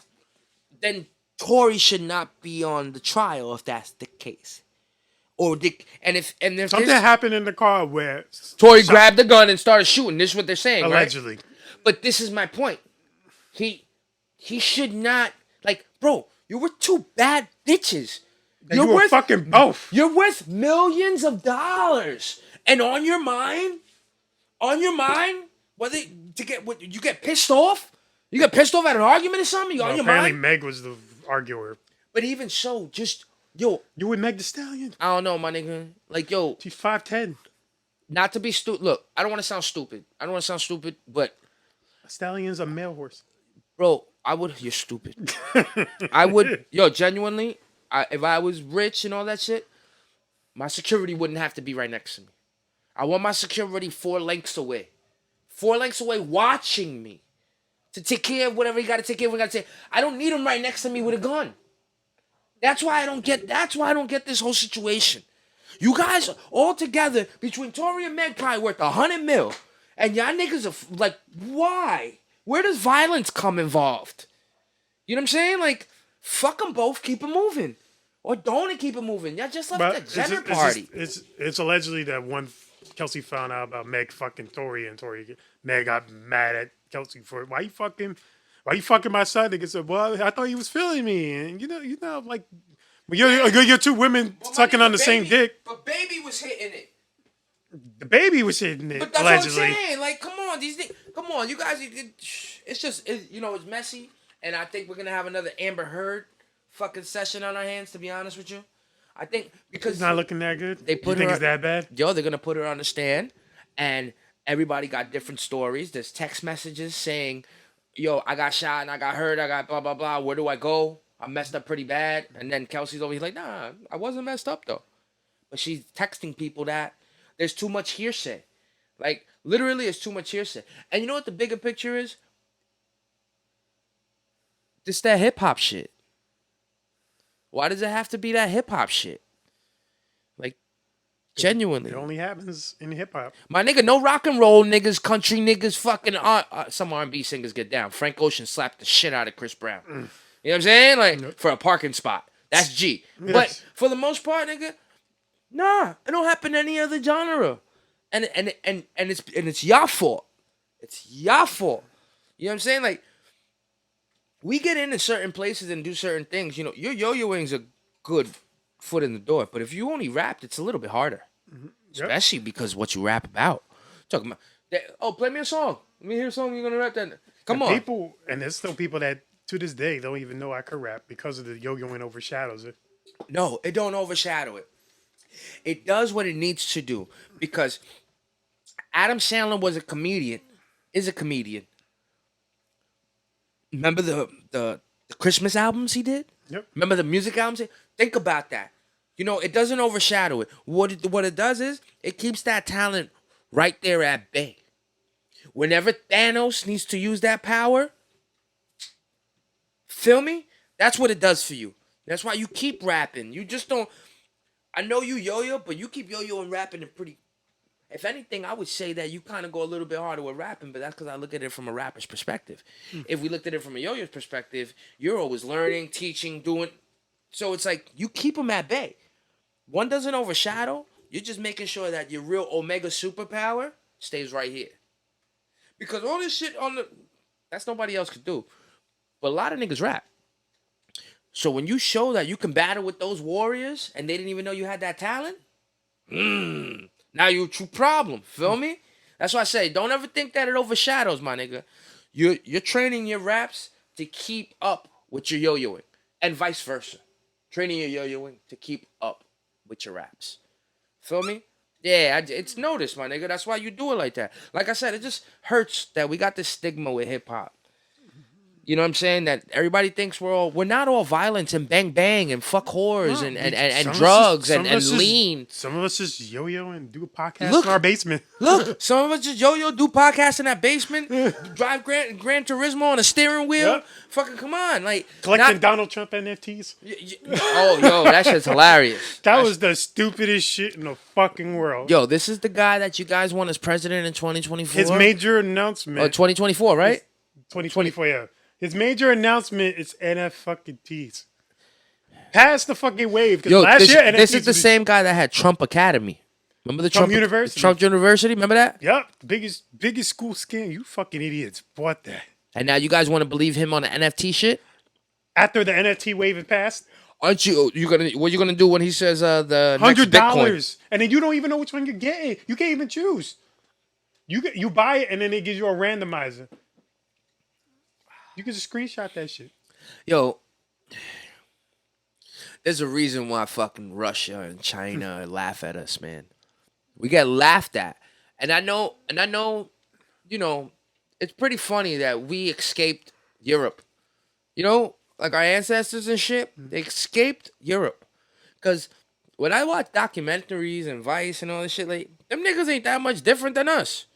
Then Tory should not be on the trial if that's the case. Or if something happened in the car where Tory grabbed the gun and started shooting. This is what they're saying, allegedly. Right? But this is my point. He should not. Like, bro, you were 2 bad bitches. You were fucking both. You're worth millions of dollars, and on your mind, whether you get pissed off, you get pissed off at an argument or something. On your apparently mind. Meg was the arguer. But even so, just yo, you with Meg Thee Stallion? I don't know, my nigga. Like, yo, she's 5'10". Not to be stupid. Look, I don't want to sound stupid. But a stallion's a male horse. Bro, you're stupid. I would, yo, genuinely, if I was rich and all that shit, my security wouldn't have to be right next to me. I want my security 4 lengths away. 4 lengths away watching me. To take care of whatever you got to take care of. I don't need him right next to me with a gun. That's why I don't get this whole situation. You guys all together, between Tory and Meg, probably worth $100 million. And y'all niggas are like, why? Where does violence come involved? You know what I'm saying? Like, fuck them both, keep it moving. Or don't keep it moving. Y'all just left the Jenner party. It's allegedly that one Kelsey found out about Meg fucking Tory, and Meg got mad at Kelsey for it. Why you fucking my son? They said, well, I thought he was feeling me. And you know, like, you're 2 women sucking on the same dick. But baby was hitting it. The baby was hitting it, but that's allegedly. What I'm saying. Like, come on, you guys. It's just, it's messy, and I think we're gonna have another Amber Heard fucking session on our hands. To be honest with you, I think because it's not looking that good. They put you think it's that bad? Yo, they're gonna put her on the stand, and everybody got different stories. There's text messages saying, "Yo, I got shot and I got hurt. I got blah blah blah. Where do I go? I messed up pretty bad." And then Kelsey's over here like, "Nah, I wasn't messed up though." But she's texting people that. There's too much hearsay. Like, literally, it's too much hearsay. And you know what the bigger picture is? This that hip-hop shit. Why does it have to be that hip-hop shit? Like, genuinely. It only happens in hip-hop. My nigga, no rock and roll niggas, country niggas, fucking... some R&B singers get down. Frank Ocean slapped the shit out of Chris Brown. You know what I'm saying? Like, for a parking spot. That's G. Yes. But for the most part, nigga, nah, it don't happen in any other genre. And it's y'all fault. It's y'all fault. You know what I'm saying? Like, we get into certain places and do certain things. You know, your yo-yoing's a good foot in the door. But if you only rapped, it's a little bit harder. Yep. Especially because what you rap about. Talking about, play me a song. Let me hear a song you're going to rap that. Come on. People, and there's still people that to this day don't even know I could rap because of the yo-yoing overshadows it. No, it don't overshadow it. It does what it needs to do. Because Adam Sandler is a comedian. Remember the Christmas albums he did? Yep. Remember the music albums? Think about that. You know, it doesn't overshadow it. What it does is it keeps that talent right there at bay. Whenever Thanos needs to use that power, feel me? That's what it does for you. That's why you keep rapping. You just don't. I know you yo-yo, but you keep yo-yo and rapping and pretty. If anything, I would say that you kind of go a little bit harder with rapping, but that's because I look at it from a rapper's perspective. If we looked at it from a yo-yo's perspective, you're always learning, teaching, doing. So it's like you keep them at bay. One doesn't overshadow. You're just making sure that your real Omega superpower stays right here. Because all this shit that's nobody else could do. But a lot of niggas rap. So when you show that you can battle with those warriors and they didn't even know you had that talent, now you're a true problem. Feel me? That's why I say, don't ever think that it overshadows, my nigga. You're training your raps to keep up with your yo-yoing. And vice versa. Training your yo-yoing to keep up with your raps. Feel me? Yeah, it's noticed, my nigga. That's why you do it like that. Like I said, it just hurts that we got this stigma with hip-hop. You know what I'm saying? That everybody thinks we're not all violence and bang bang and fuck whores and drugs and lean. Some of us just yo-yo and do a podcast in our basement. Look, some of us just yo-yo, do podcasts in that basement, drive Gran Turismo on a steering wheel. Yep. Fucking come on. Like collecting Donald Trump NFTs. Oh, yo, that shit's hilarious. That was the stupidest shit in the fucking world. Yo, this is the guy that you guys want as president in 2024? His major announcement. Oh, 2024, right? 2024, yeah. His major announcement is NFTs. Pass the fucking wave. Yo, last year, this is the same guy that had Trump Academy. Remember the Trump University? Trump University, remember that? Yep. Biggest school scam. You fucking idiots bought that. And now you guys want to believe him on the NFT shit? After the NFT wave had passed? Aren't you what you gonna do when he says the $100? And then you don't even know which one you're getting. You can't even choose. You buy it and then they give you a randomizer. You can just screenshot that shit. Yo, there's a reason why fucking Russia and China laugh at us, man. We get laughed at. And I know, you know, it's pretty funny that we escaped Europe. You know, like our ancestors and shit, they escaped Europe. Because when I watch documentaries and Vice and all this shit, like, them niggas ain't that much different than us.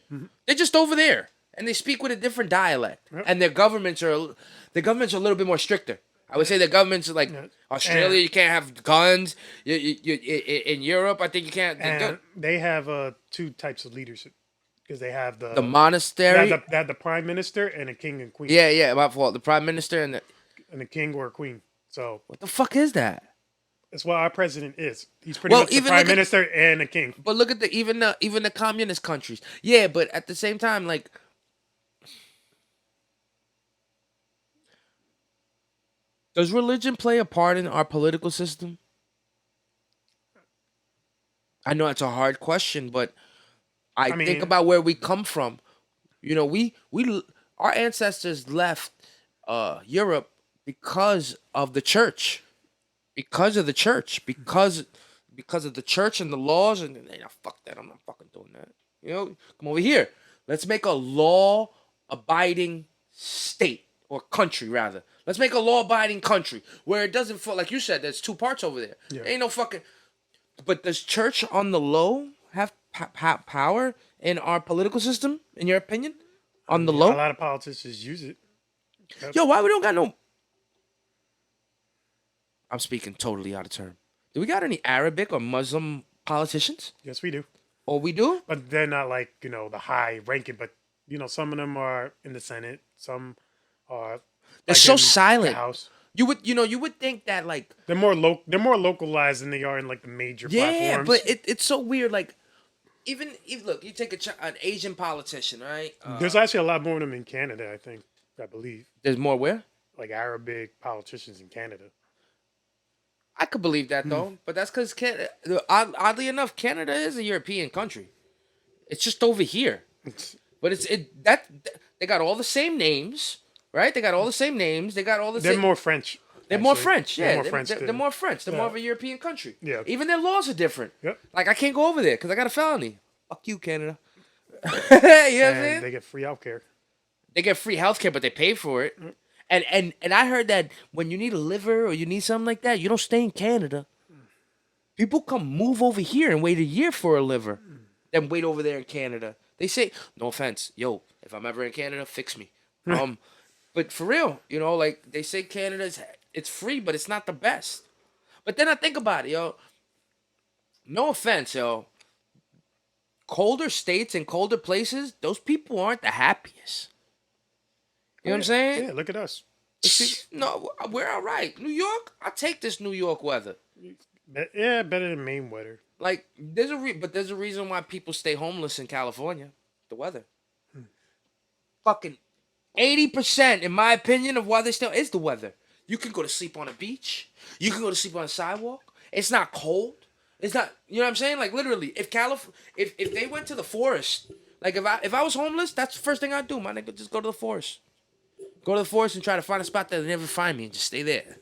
They're just over there. And they speak with a different dialect. Yep. And their governments are a little bit more stricter. I would say their governments are like Australia, you can't have guns. In Europe, I think you can't. They have two types of leadership. Because they have the monastery. They have the prime minister and a king and queen. Yeah, my fault. The prime minister and the king or queen. So what the fuck is that? That's what our president is. He's pretty much the prime minister and a king. But look at even the communist countries. Yeah, but at the same time, like, does religion play a part in our political system? I know it's a hard question, but I mean, think about where we come from. You know, our ancestors left Europe because of the church. Because of the church. Because of the church and the laws. And fuck that. I'm not fucking doing that. You know, come over here. Let's make a law-abiding state. Or country, rather. Let's make a law-abiding country where it doesn't feel like you said. There's two parts over there. Yeah. Ain't no fucking. But does church on the low have power in our political system? In your opinion, on the low, a lot of politicians use it. Yep. Yo, why we don't got no? I'm speaking totally out of term. Do we got any Arabic or Muslim politicians? Yes, we do. Oh, we do. But they're not like the high ranking. But some of them are in the Senate. Some are. They're so silent. You would think that like They're more localized than they are in like the major yeah, platforms. but it's so weird. Like even look, you take an Asian politician, right? There's actually a lot more of them in Canada, I believe. There's more where Like Arabic politicians in Canada. I could believe that though, but that's because oddly enough, Canada is a European country. It's just over here, but they got all the same names, right? They got all the same names. They got all the They're same. more French. They're actually. more French, yeah. They're more French. They're more French. They're more Yeah. of a European country. Yeah. Even their laws are different. Yep. Like I can't go over there because I got a felony. Fuck you, Canada. You know what I'm saying? And they get free healthcare. They get free healthcare, but they pay for it. And I heard that when you need a liver or you need something like that, you don't stay in Canada. People come move over here and wait a year for a liver, then wait over there in Canada. They say, no offense, yo, if I'm ever in Canada, fix me. But for real, like they say it's free, but it's not the best. But then I think about it, yo. No offense, yo. Colder states and colder places, those people aren't the happiest. You know what I'm saying? Yeah, look at us. No, we're all right. New York, I'll take this New York weather. Yeah, better than Maine weather. Like, there's a reason why people stay homeless in California. The weather. Fucking 80%, in my opinion, of why they stay is the weather. You can go to sleep on a beach. You can go to sleep on a sidewalk. It's not cold. It's not, you know what I'm saying? Like, literally, if they went to the forest, like, if I was homeless, that's the first thing I'd do, my nigga, just go to the forest. Go to the forest and try to find a spot that they never find me and just stay there.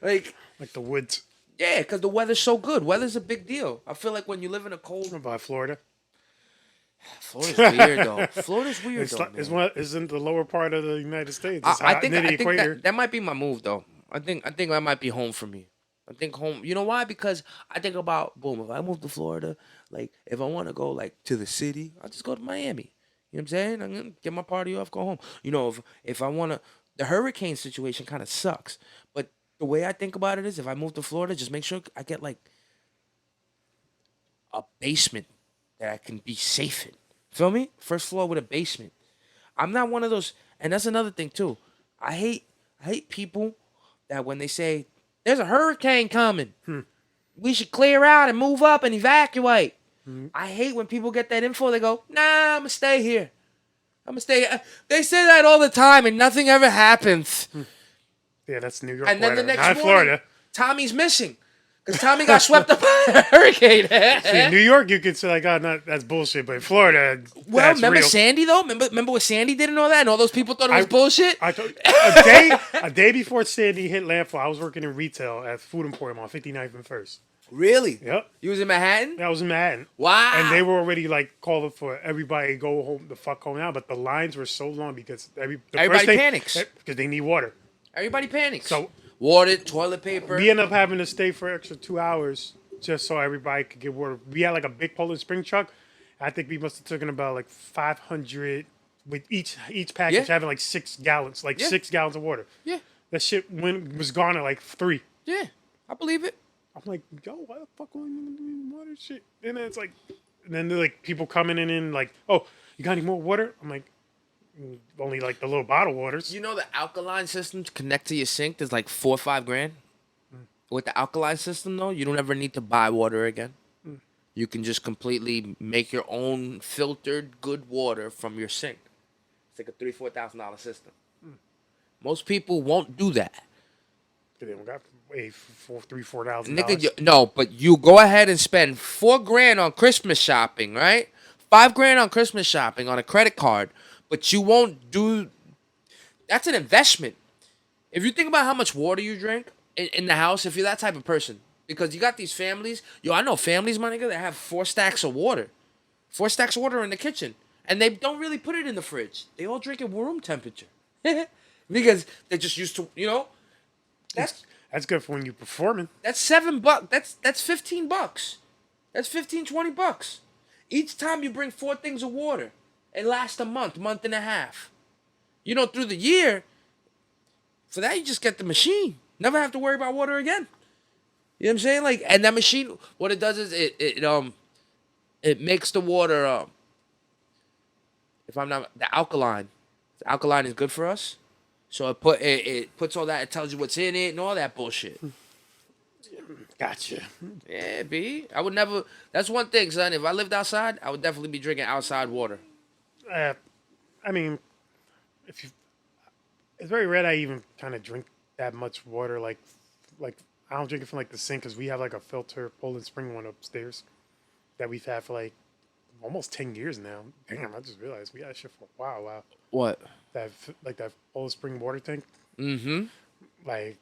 like the woods. Yeah, because the weather's so good. Weather's a big deal. I feel like when you live in a cold... What about Florida? Florida's weird, though. Florida's weird, It's in the lower part of the United States. I think that might be my move, though. I think that might be home for me. I think home... You know why? Because I think about, boom, if I move to Florida, like, if I want to go, like, to the city, I'll just go to Miami. You know what I'm saying? I'm going to get my party off, go home. If I want to... The hurricane situation kind of sucks, but the way I think about it is, if I move to Florida, just make sure I get like a basement that I can be safe in. Feel me? First floor with a basement. I'm not one of those, and that's another thing too. I hate people that when they say there's a hurricane coming, we should clear out and move up and evacuate. I hate when people get that info. They go, nah, I'm gonna stay here. They say that all the time, and nothing ever happens. Yeah, that's New York. And then weather. the next Not morning, Florida. Tommy's missing because Tommy got swept up by a hurricane. See, in New York, you could say like, "Oh, no, that's bullshit," but in Florida, Well, that's remember real. Sandy though? Remember what Sandy did and all that, and all those people thought it was bullshit. A day before Sandy hit landfall, I was working in retail at Food Emporium on 59th and First. Really? Yep. You was in Manhattan? I was in Manhattan. Wow. And they were already like calling for everybody to go home the fuck home now, but the lines were so long because everybody panics because they need water. Everybody panics. So water, toilet paper. We ended up having to stay for extra 2 hours just so everybody could get water. We had like a big Poland Spring truck. I think we must have taken about like 500 with each package having like 6 gallons, 6 gallons of water. Yeah. That shit was gone at like 3. Yeah, I believe it. I'm like, yo, why the fuck are we doing water shit? And then it's like, and then they're like people coming in like, oh, you got any more water? I'm like, only like the little bottle waters. You know the alkaline system to connect to your sink is like $4 or $5 grand. With the alkaline system though, you don't ever need to buy water again. You can just completely make your own filtered good water from your sink. It's like a $3,000-$4,000 system. Most people won't do that. They don't got $4,000. Nigga, no, but you go ahead and spend $4 grand on Christmas shopping, right? $5 grand on Christmas shopping on a credit card, but you won't do. That's an investment. If you think about how much water you drink in the house, if you're that type of person, because you got these families. Yo, I know families, my nigga, that have 4 stacks of water. 4 stacks of water in the kitchen. And they don't really put it in the fridge. They all drink at room temperature. Because they're just used to, That's good for when you're performing. That's $7. That's $15. That's $15-$20. Each time you bring 4 things of water, it lasts a month and a half. Through the year, for that you just get the machine. Never have to worry about water again. You know what I'm saying? Like, and that machine, what it does is it makes the water if I'm not the alkaline. The alkaline is good for us. So it puts all that. It tells you what's in it and all that bullshit. Gotcha. Yeah, B. I would never. That's one thing, son. If I lived outside, I would definitely be drinking outside water. I mean, if you, it's very rare I even kind of drink that much water. Like I don't drink it from like the sink because we have like a filter Poland Spring one upstairs that we've had for like almost 10 years now. Damn, I just realized we had that shit for a while. Wow, What? that Poland Spring water tank. Mm-hmm. Like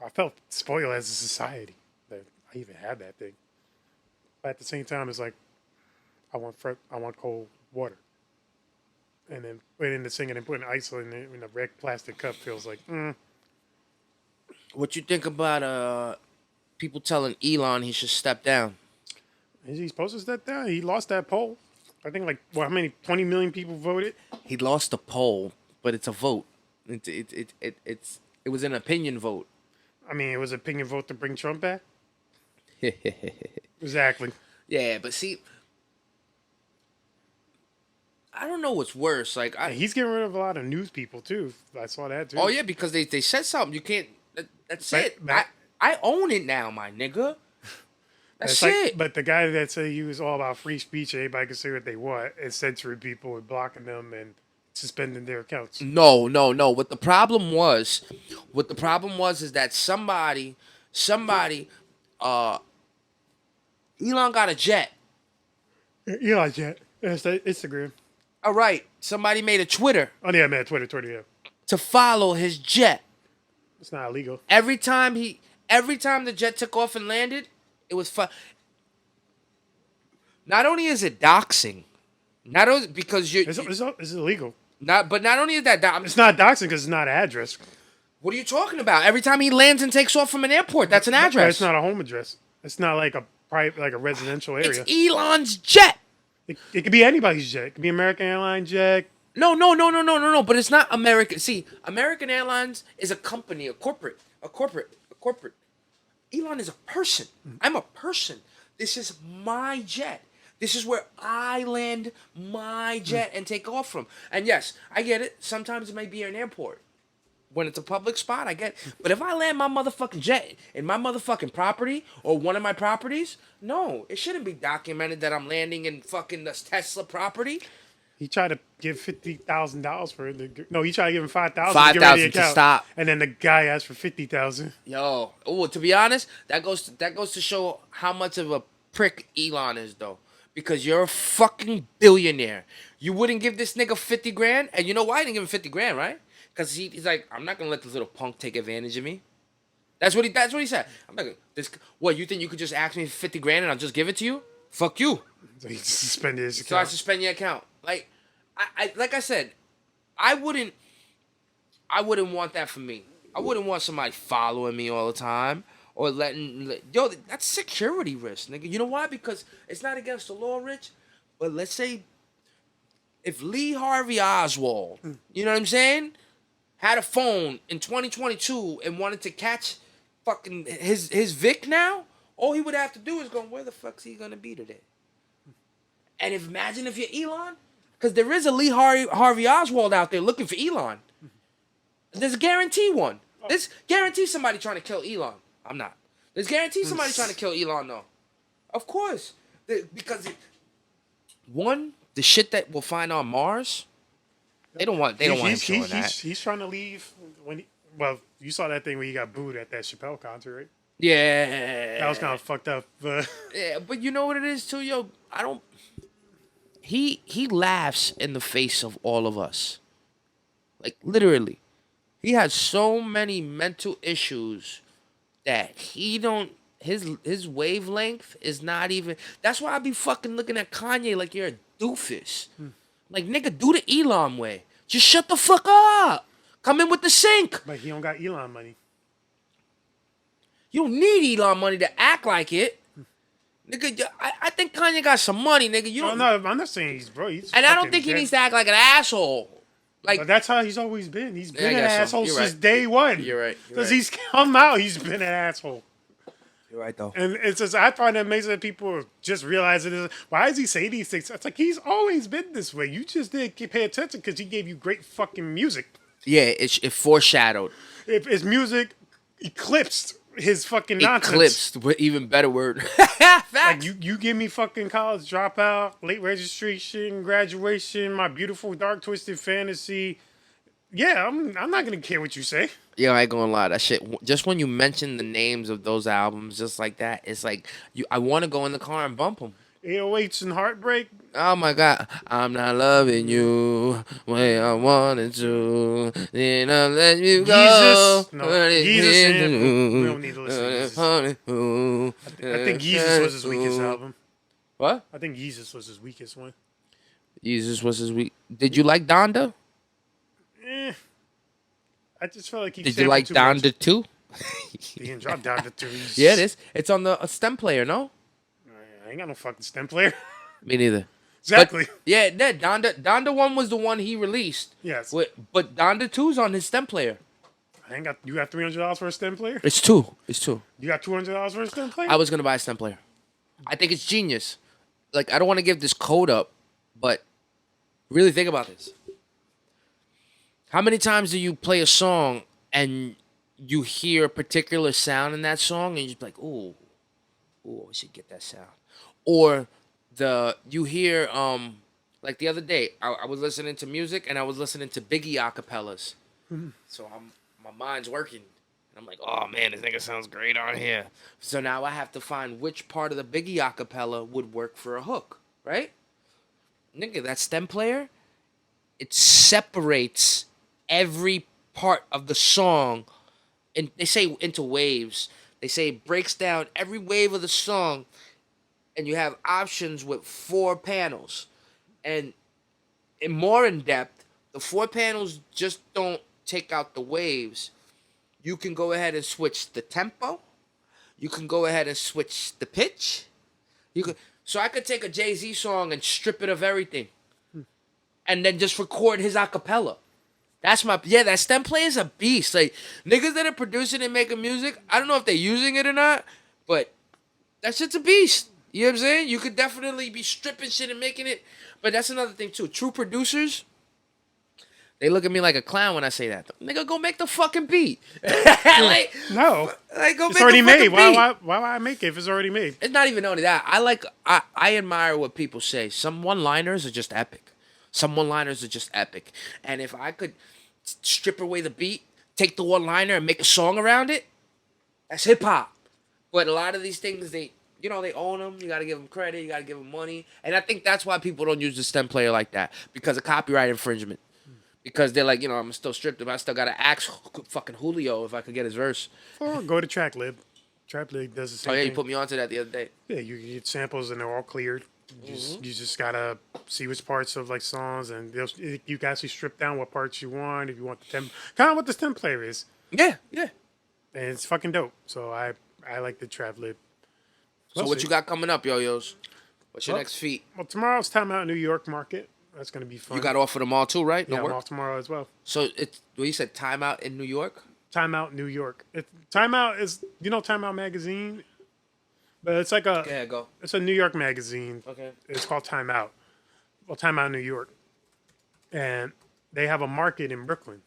I felt spoiled as a society that I even had that thing. But at the same time, it's like I want cold water. And then put it in the sink and then putting ice in it in a red plastic cup feels like, What you think about people telling Elon he should step down? is he supposed to step down? He lost that poll. I think like, how many, 20 million people voted? He lost the poll, but it's a vote. It was an opinion vote. I mean, it was an opinion vote to bring Trump back. Exactly. Yeah, but see, I don't know what's worse. Like, And he's getting rid of a lot of news people too. I saw that too. oh yeah, because they said something. You can't. That's But- it. but- I own it now, my nigga. That's It's like, it. but the guy that said he was all about free speech, everybody can say what they want, and censoring people and blocking them and suspending their accounts. No. What the problem was is that somebody, Elon got a jet. Elon Jet. It's the Instagram. All right, somebody made a Twitter Oh yeah, man, Twitter, yeah. to follow his jet. It's not illegal. Every time the jet took off and landed, it was fun. Not only is it doxing, not only because It's illegal. not only is that It's not doxing because it's not an address. what are you talking about? Every time he lands and takes off from an airport, that's an address. It's not a home address. It's not like a private, like a residential area. It's Elon's jet. It could be anybody's jet. It could be American Airlines jet. No. But it's not American. See, American Airlines is a company, a corporate. Elon is a person. I'm a person. This is my jet. This is where I land my jet and take off from. And yes, I get it. Sometimes it might be an airport. When it's a public spot, I get it. But if I land my motherfucking jet in my motherfucking property or one of my properties, no, it shouldn't be documented that I'm landing in fucking this Tesla property. He tried to give $50,000 for it. No, he tried to give him $5,000. $5,000 to stop. And then the guy asked for $50,000. Yo, to be honest, that goes to show how much of a prick Elon is, though. Because you're a fucking billionaire. You wouldn't give this nigga 50 grand, and you know why I didn't give him 50 grand, right? Because he's like, I'm not gonna let this little punk take advantage of me. That's what he said. I'm not gonna, what, you think you could just ask me for 50 grand and I'll just give it to you? Fuck you. So he suspended his account. So I suspend your account. Like, like I said, I wouldn't want that for me. I wouldn't want somebody following me all the time or yo, that's security risk, nigga. You know why? Because it's not against the law, Rich. But let's say if Lee Harvey Oswald, you know what I'm saying, had a phone in 2022 and wanted to catch fucking his Vic now, all he would have to do is go, where the fuck's he gonna be today? And imagine if you're Elon, because there is a Lee Harvey Oswald out there looking for Elon. There's a guarantee one. There's guarantee somebody trying to kill Elon. I'm not. There's guarantee somebody trying to kill Elon though. Of course, because one, the shit that we'll find on Mars, they don't want him showing that. He's trying to leave well, you saw that thing where he got booed at that Chappelle concert, right? Yeah. That was kind of fucked up. But yeah, but you know what it is too, yo. He laughs in the face of all of us. Like literally. He has so many mental issues that his wavelength is not even. That's why I be fucking looking at Kanye like you're a doofus. Like, nigga, do the Elon way. Just shut the fuck up. Come in with the sink. But he don't got Elon money. You don't need Elon money to act like it. Nigga, I think Kanye got some money, nigga. You don't. No, I'm not saying he's bro. He's and I don't fucking think he dead. needs to act like an asshole. Like, But that's how he's always been. He's been I an guess so. asshole You're since right. day one. You're right. Because he's come out, he's been an asshole. You're right, though. And it's just, I find it amazing that people just realize it is. Why does he say these things? It's like he's always been this way. You just didn't pay attention because he gave you great fucking music. Yeah, it foreshadowed, If his music eclipsed his fucking nonsense. eclipsed, but even better word. Like Facts. you give me fucking college dropout, late registration, graduation, my beautiful dark twisted fantasy. Yeah, I'm not gonna care what you say. Yo, I ain't gonna lie, that shit. Just when you mention the names of those albums, just like that, it's like I want to go in the car and bump them. 808s and heartbreak. Oh my God, I'm not loving you the way I wanted to. Then I let you go. Jesus, no, Jesus, and we don't need to listen to Jesus. I think Jesus was his weakest album. What? I think Jesus was his weakest one. Jesus was his weak. Did you like Donda? Eh, I just felt like he. Did you like Donda too? He didn't drop Donda 2. Yeah, it is. It's on the stem player, no? I ain't got no fucking stem player. Me neither. Exactly. But, yeah, that Donda 1 was the one he released. Yes. But Donda 2's on his stem player. I ain't got. You got $300 for a stem player? It's two. You got $200 for a stem player? I was gonna buy a stem player. I think it's genius. Like, I don't want to give this code up, but really think about this. How many times do you play a song and you hear a particular sound in that song and you're just like, ooh, I should get that sound. Or you hear like the other day, I was listening to music and I was listening to Biggie acapellas. So my mind's working. And I'm like, oh man, this nigga sounds great on here. So now I have to find which part of the Biggie acapella would work for a hook, right? Nigga, that stem player, it separates every part of the song, and they say into waves. They say it breaks down every wave of the song, and you have options with 4 panels. And more in depth, the 4 panels just don't take out the waves. You can go ahead and switch the tempo. You can go ahead and switch the pitch. So I could take a Jay-Z song and strip it of everything, and then just record his acapella. That stem player is a beast. Like, niggas that are producing and making music, I don't know if they're using it or not, but that shit's a beast. You know what I'm saying? You could definitely be stripping shit and making it. But that's another thing too. True producers, they look at me like a clown when I say that. Nigga, go make the fucking beat. No. Like, go It's make already the fucking made. beat. Why would I make it if it's already made? It's not even only that. I admire what people say. Some one-liners are just epic. And if I could strip away the beat, take the one-liner and make a song around it, that's hip-hop. But a lot of these things, they own them. You got to give them credit. You got to give them money. And I think that's why people don't use the stem player like that, because of copyright infringement. Because they're like, I'm still stripped, but I still got to ask fucking Julio if I could get his verse. Or go to TrackLib. TrackLib does the same thing. You put me onto that the other day. Yeah, you get samples and they're all cleared. You just gotta see which parts of like songs, and you can actually strip down what parts you want if you want the temp. Kind of what the stem player is. Yeah. And it's fucking dope. So I like the TrackLib. So what you got coming up, yo-yos? What's your next feat? Well, tomorrow's Time Out New York Market. That's gonna be fun. You got off of them all too, right? Yeah, I'm off tomorrow as well. So you said Time Out in New York? Time Out New York. Time Out is Time Out magazine, but it's like go. It's a New York magazine. Okay. It's called Time Out. Well, Time Out New York, and they have a market in Brooklyn,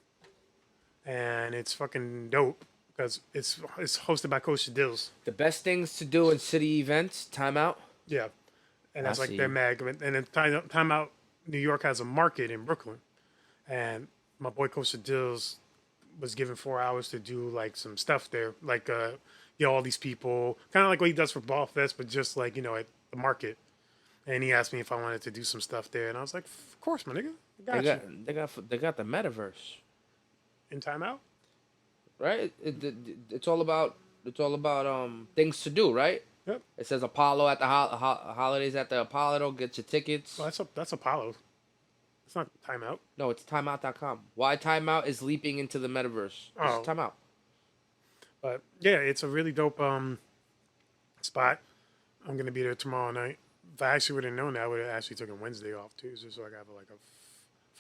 and it's fucking dope because it's hosted by Coach Dills. The best things to do in city events, Time Out. Yeah, and that's like their mag. And then Time Out New York has a market in Brooklyn, and my boy Coach Dills was given 4 hours to do like some stuff there, like all these people, kind of like what he does for Ball Fest, but just like at the market. And he asked me if I wanted to do some stuff there, and I was like, "Of course, my nigga, They got the metaverse in Time Out." Right? It's all about things to do, right? Yep. It says Apollo at the holidays at the Apollo. Get your tickets. Well, that's Apollo. It's not Time Out. No, it's timeout.com. Why Time Out is leaping into the metaverse. It's Time Out. But yeah, it's a really dope spot. I'm gonna be there tomorrow night. If I actually would have known that, I would have actually taken Wednesday off too, so I got like a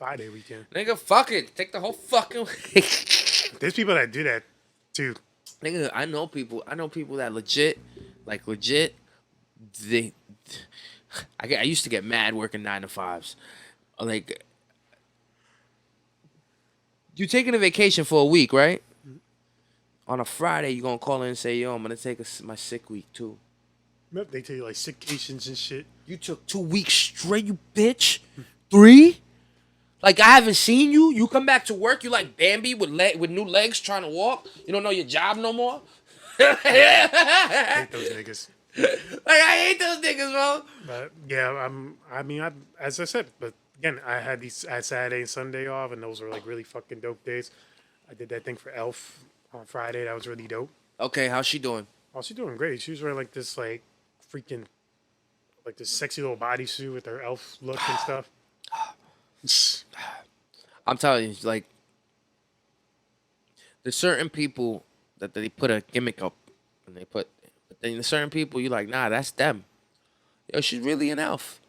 5-day weekend. Nigga, fuck it. Take the whole fucking week. There's people that do that too. Nigga, I know people that legit. I used to get mad working 9 to 5s. Like, You taking a vacation for a week, right? On a Friday, you gonna call in and say, "Yo, I'm gonna take my sick week too." Yep, they tell you like sickations and shit. You took 2 weeks straight, you bitch. 3? Like I haven't seen you. You come back to work, you like Bambi with new legs trying to walk. You don't know your job no more. I hate those niggas. Like I hate those niggas, bro. But yeah, as I said, but again, I had Saturday and Sunday off, and those were like really fucking dope days. I did that thing for Elf on Friday. That was really dope. Okay, how's she doing? Oh, she's doing great. She was wearing like this freaking like this sexy little bodysuit with her Elf look and stuff. I'm telling you, like, there's certain people that they put a gimmick up, and but then there's certain people you like, nah, that's them. Yo, she's really an elf.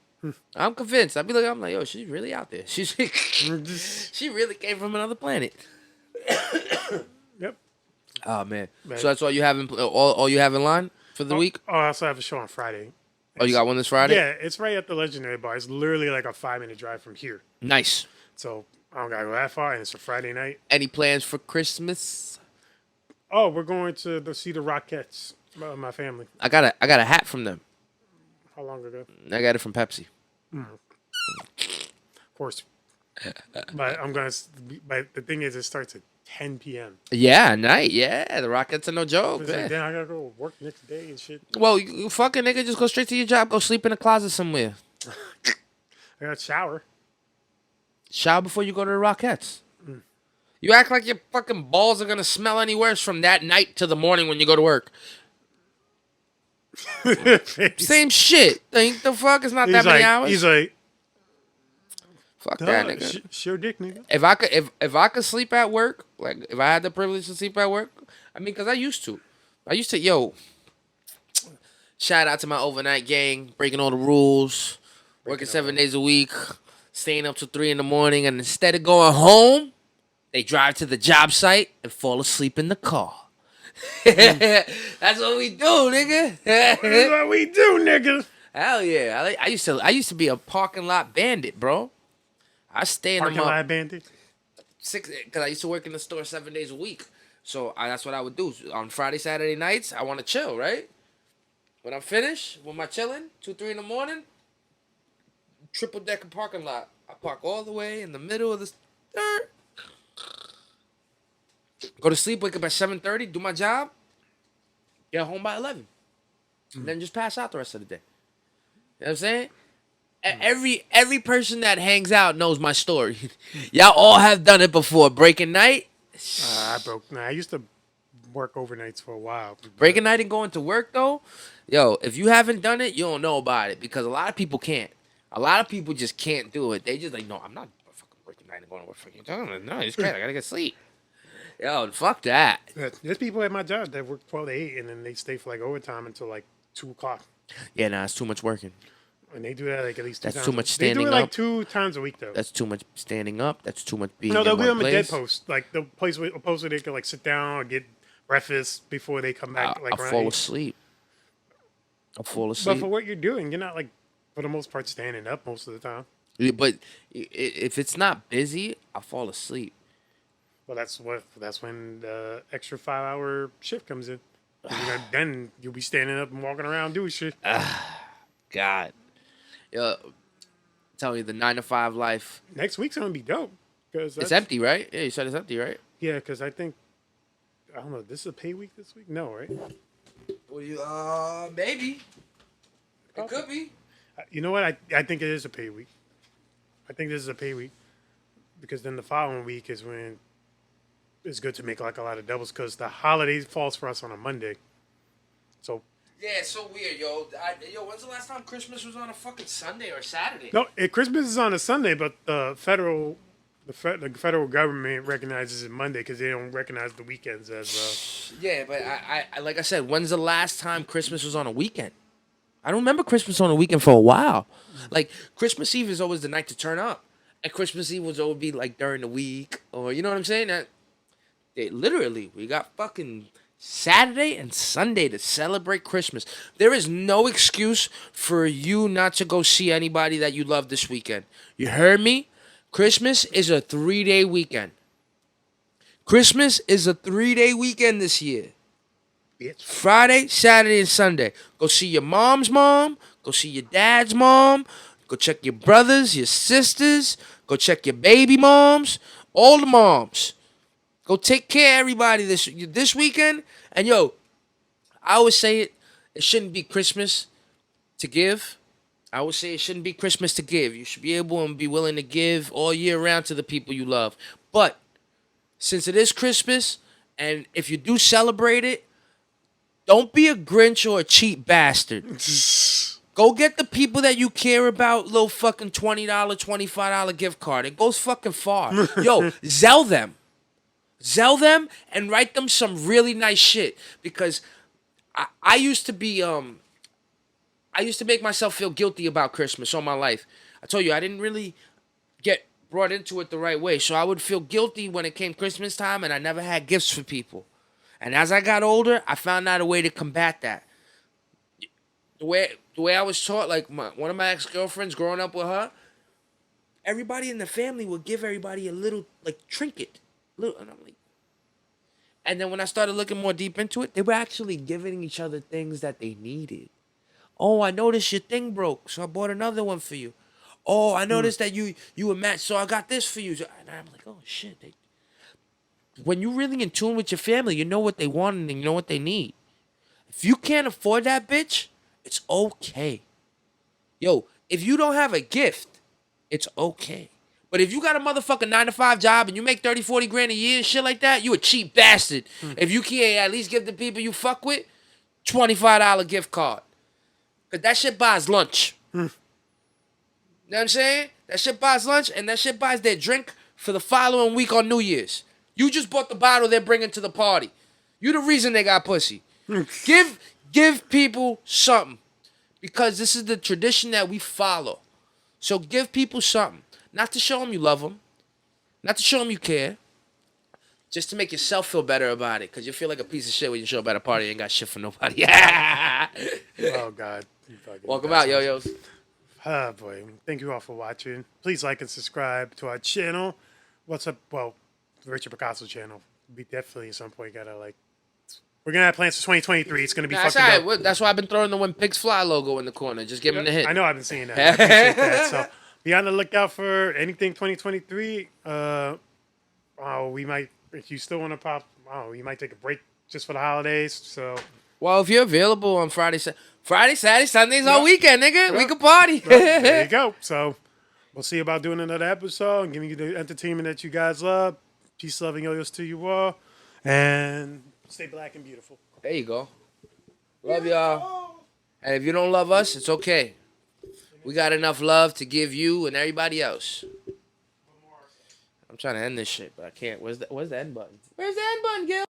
I'm convinced. I'm like, yo, she's really out there. She really came from another planet. Yep. Oh man. Man. So that's all you have all you have in line for the week? Oh, I also have a show on Friday. Oh, you got one this Friday? Yeah, it's right at the Legendary Bar. It's literally like a 5-minute drive from here. Nice. So I don't gotta go that far, and it's a Friday night. Any plans for Christmas? Oh, we're going to see the Rockettes. My family. I got a hat from them. How long ago? I got it from Pepsi. Of course. But But the thing is, it starts at 10 p.m. Yeah, night. Yeah, the Rockets are no joke. It's like, then I gotta go work next day and shit. Well, you fucking nigga, just go straight to your job. Go sleep in a closet somewhere. I got to shower. Shower before you go to the Rockettes. You act like your fucking balls are gonna smell any worse from that night to the morning when you go to work. Same shit. Think the fuck? It's not that many hours. He's like, fuck that nigga. Sure dick, nigga. If I could sleep at work, like if I had the privilege to sleep at work, I mean, cause I used to, yo. Shout out to my overnight gang, breaking all the rules, working 7 days a week, staying up till 3 a.m, and instead of going home, they drive to the job site and fall asleep in the car. That's what we do, nigga. That's what we do, nigga. Hell yeah! I used to be a parking lot bandit, bro. I stay in Parking the lot bandit. because I used to work in the store 7 days a week. So that's what I would do on Friday, Saturday nights. I want to chill, right? When I'm finished with my chilling, 2, 3 a.m, triple decker parking lot. I park all the way in the middle of the. Go to sleep, wake up at 7:30, do my job, get home by 11, and then just pass out the rest of the day. You know what I'm saying? Every person that hangs out knows my story. Y'all all have done it before. Breaking night. I used to work overnights for a while. Breaking night and going to work though, yo, if you haven't done it, you don't know about it because a lot of people can't. A lot of people just can't do it. They just like, no, I'm not fucking breaking night and going to work. Fucking no, it's great. I gotta get sleep. Yo, fuck that. There's people at my job that work 12 to 8 and then they stay for like overtime until like 2 o'clock. Yeah, nah, it's too much working. And they do that like at least 2 times. That's too much standing They do it like up. 2 times a week though. That's too much standing up. That's too much being No, they'll in give one them a dead place. post. Like the place where they can like sit down or get breakfast before they come back. I'll fall asleep. I'll fall asleep. But for what you're doing, you're not like, for the most part, standing up most of the time. Yeah, but if it's not busy, I'll fall asleep. Well, that's when the extra 5-hour shift comes in. Then you'll be standing up and walking around doing shit. God. Yo, tell me the 9 to 5 life. Next week's gonna be dope because It's empty, right? Yeah, you said it's empty, right? Yeah, because I think I don't know. This is a pay week this week. No, right? Well, maybe. It could be. You know what? I think it is a pay week. I think this is a pay week because then the following week is when it's good to make like a lot of doubles because the holiday falls for us on a Monday. So Yeah, it's so weird, yo. When's the last time Christmas was on a fucking Sunday or Saturday? no, Christmas is on a Sunday, but the federal government recognizes it Monday because they don't recognize the weekends as. Yeah, but I like I said, when's the last time Christmas was on a weekend? I don't remember Christmas on a weekend for a while. Like Christmas Eve is always the night to turn up, and Christmas Eve was always be like during the week, or you know what I'm saying? Literally, we got fucking Saturday and Sunday to celebrate Christmas. There is no excuse for you not to go see anybody that you love this weekend. You heard me? Christmas is a 3-day weekend. Christmas is a 3-day weekend this year. Bitch. Friday, Saturday, and Sunday. Go see your mom's mom. Go see your dad's mom. Go check your brothers, your sisters. Go check your baby moms. All the moms. Go take care of everybody this weekend. And yo, I always say it shouldn't be Christmas to give. I always say it shouldn't be Christmas to give. You should be able and be willing to give all year round to the people you love. But since it is Christmas, and if you do celebrate it, don't be a Grinch or a cheap bastard. Go get the people that you care about little fucking $20, $25 gift card. It goes fucking far. Yo, Zell them. Zell them and write them some really nice shit. Because I used to be I used to make myself feel guilty about Christmas all my life. I told you I didn't really get brought into it the right way. So I would feel guilty when it came Christmas time and I never had gifts for people. And as I got older, I found out a way to combat that. The way I was taught, like one of my ex-girlfriends growing up with her, everybody in the family would give everybody a little like trinket. And I'm like, and then when I started looking more deep into it, they were actually giving each other things that they needed. Oh, I noticed your thing broke, so I bought another one for you. Oh, I noticed that you were matched, so I got this for you. And I'm like, oh shit. When you're really in tune with your family, you know what they want and you know what they need. If you can't afford that bitch, it's okay. Yo, if you don't have a gift, it's okay. But if you got a motherfucking 9-to-5 job and you make 30, 40 grand a year and shit like that, you a cheap bastard. If you can't at least give the people you fuck with $25 gift card. Because that shit buys lunch. You know what I'm saying? That shit buys lunch and that shit buys their drink for the following week on New Year's. You just bought the bottle they're bringing to the party. You the reason they got pussy. Give people something. Because this is the tradition that we follow. So give people something. Not to show them you love them. Not to show them you care. Just to make yourself feel better about it. Because you feel like a piece of shit when you show up at a party and ain't got shit for nobody. Oh, God. Welcome out, yo-yos. Oh, boy. Thank you all for watching. Please like and subscribe to our channel. What's up? Well, the Richard Picasso channel. We definitely at some point gotta, like... We're gonna have plans for 2023. It's gonna be fucking that's dope. That's why I've been throwing the When Pigs Fly logo in the corner. Just give him the hit. I know I've been seeing that. I appreciate that. So be on the lookout for anything 2023. We might, if you still want to pop, we might take a break just for the holidays. So, well, if you're available on Friday, Saturday, Sundays, all weekend, nigga, we can party. There you go. So we'll see about doing another episode and giving you the entertainment that you guys love. Peace, love, and yo-yos to you all, and stay black and beautiful. There you go. Love y'all. And if you don't love us, it's okay. We got enough love to give you and everybody else. I'm trying to end this shit, but I can't. Where's the end button? Where's the end button, Gil?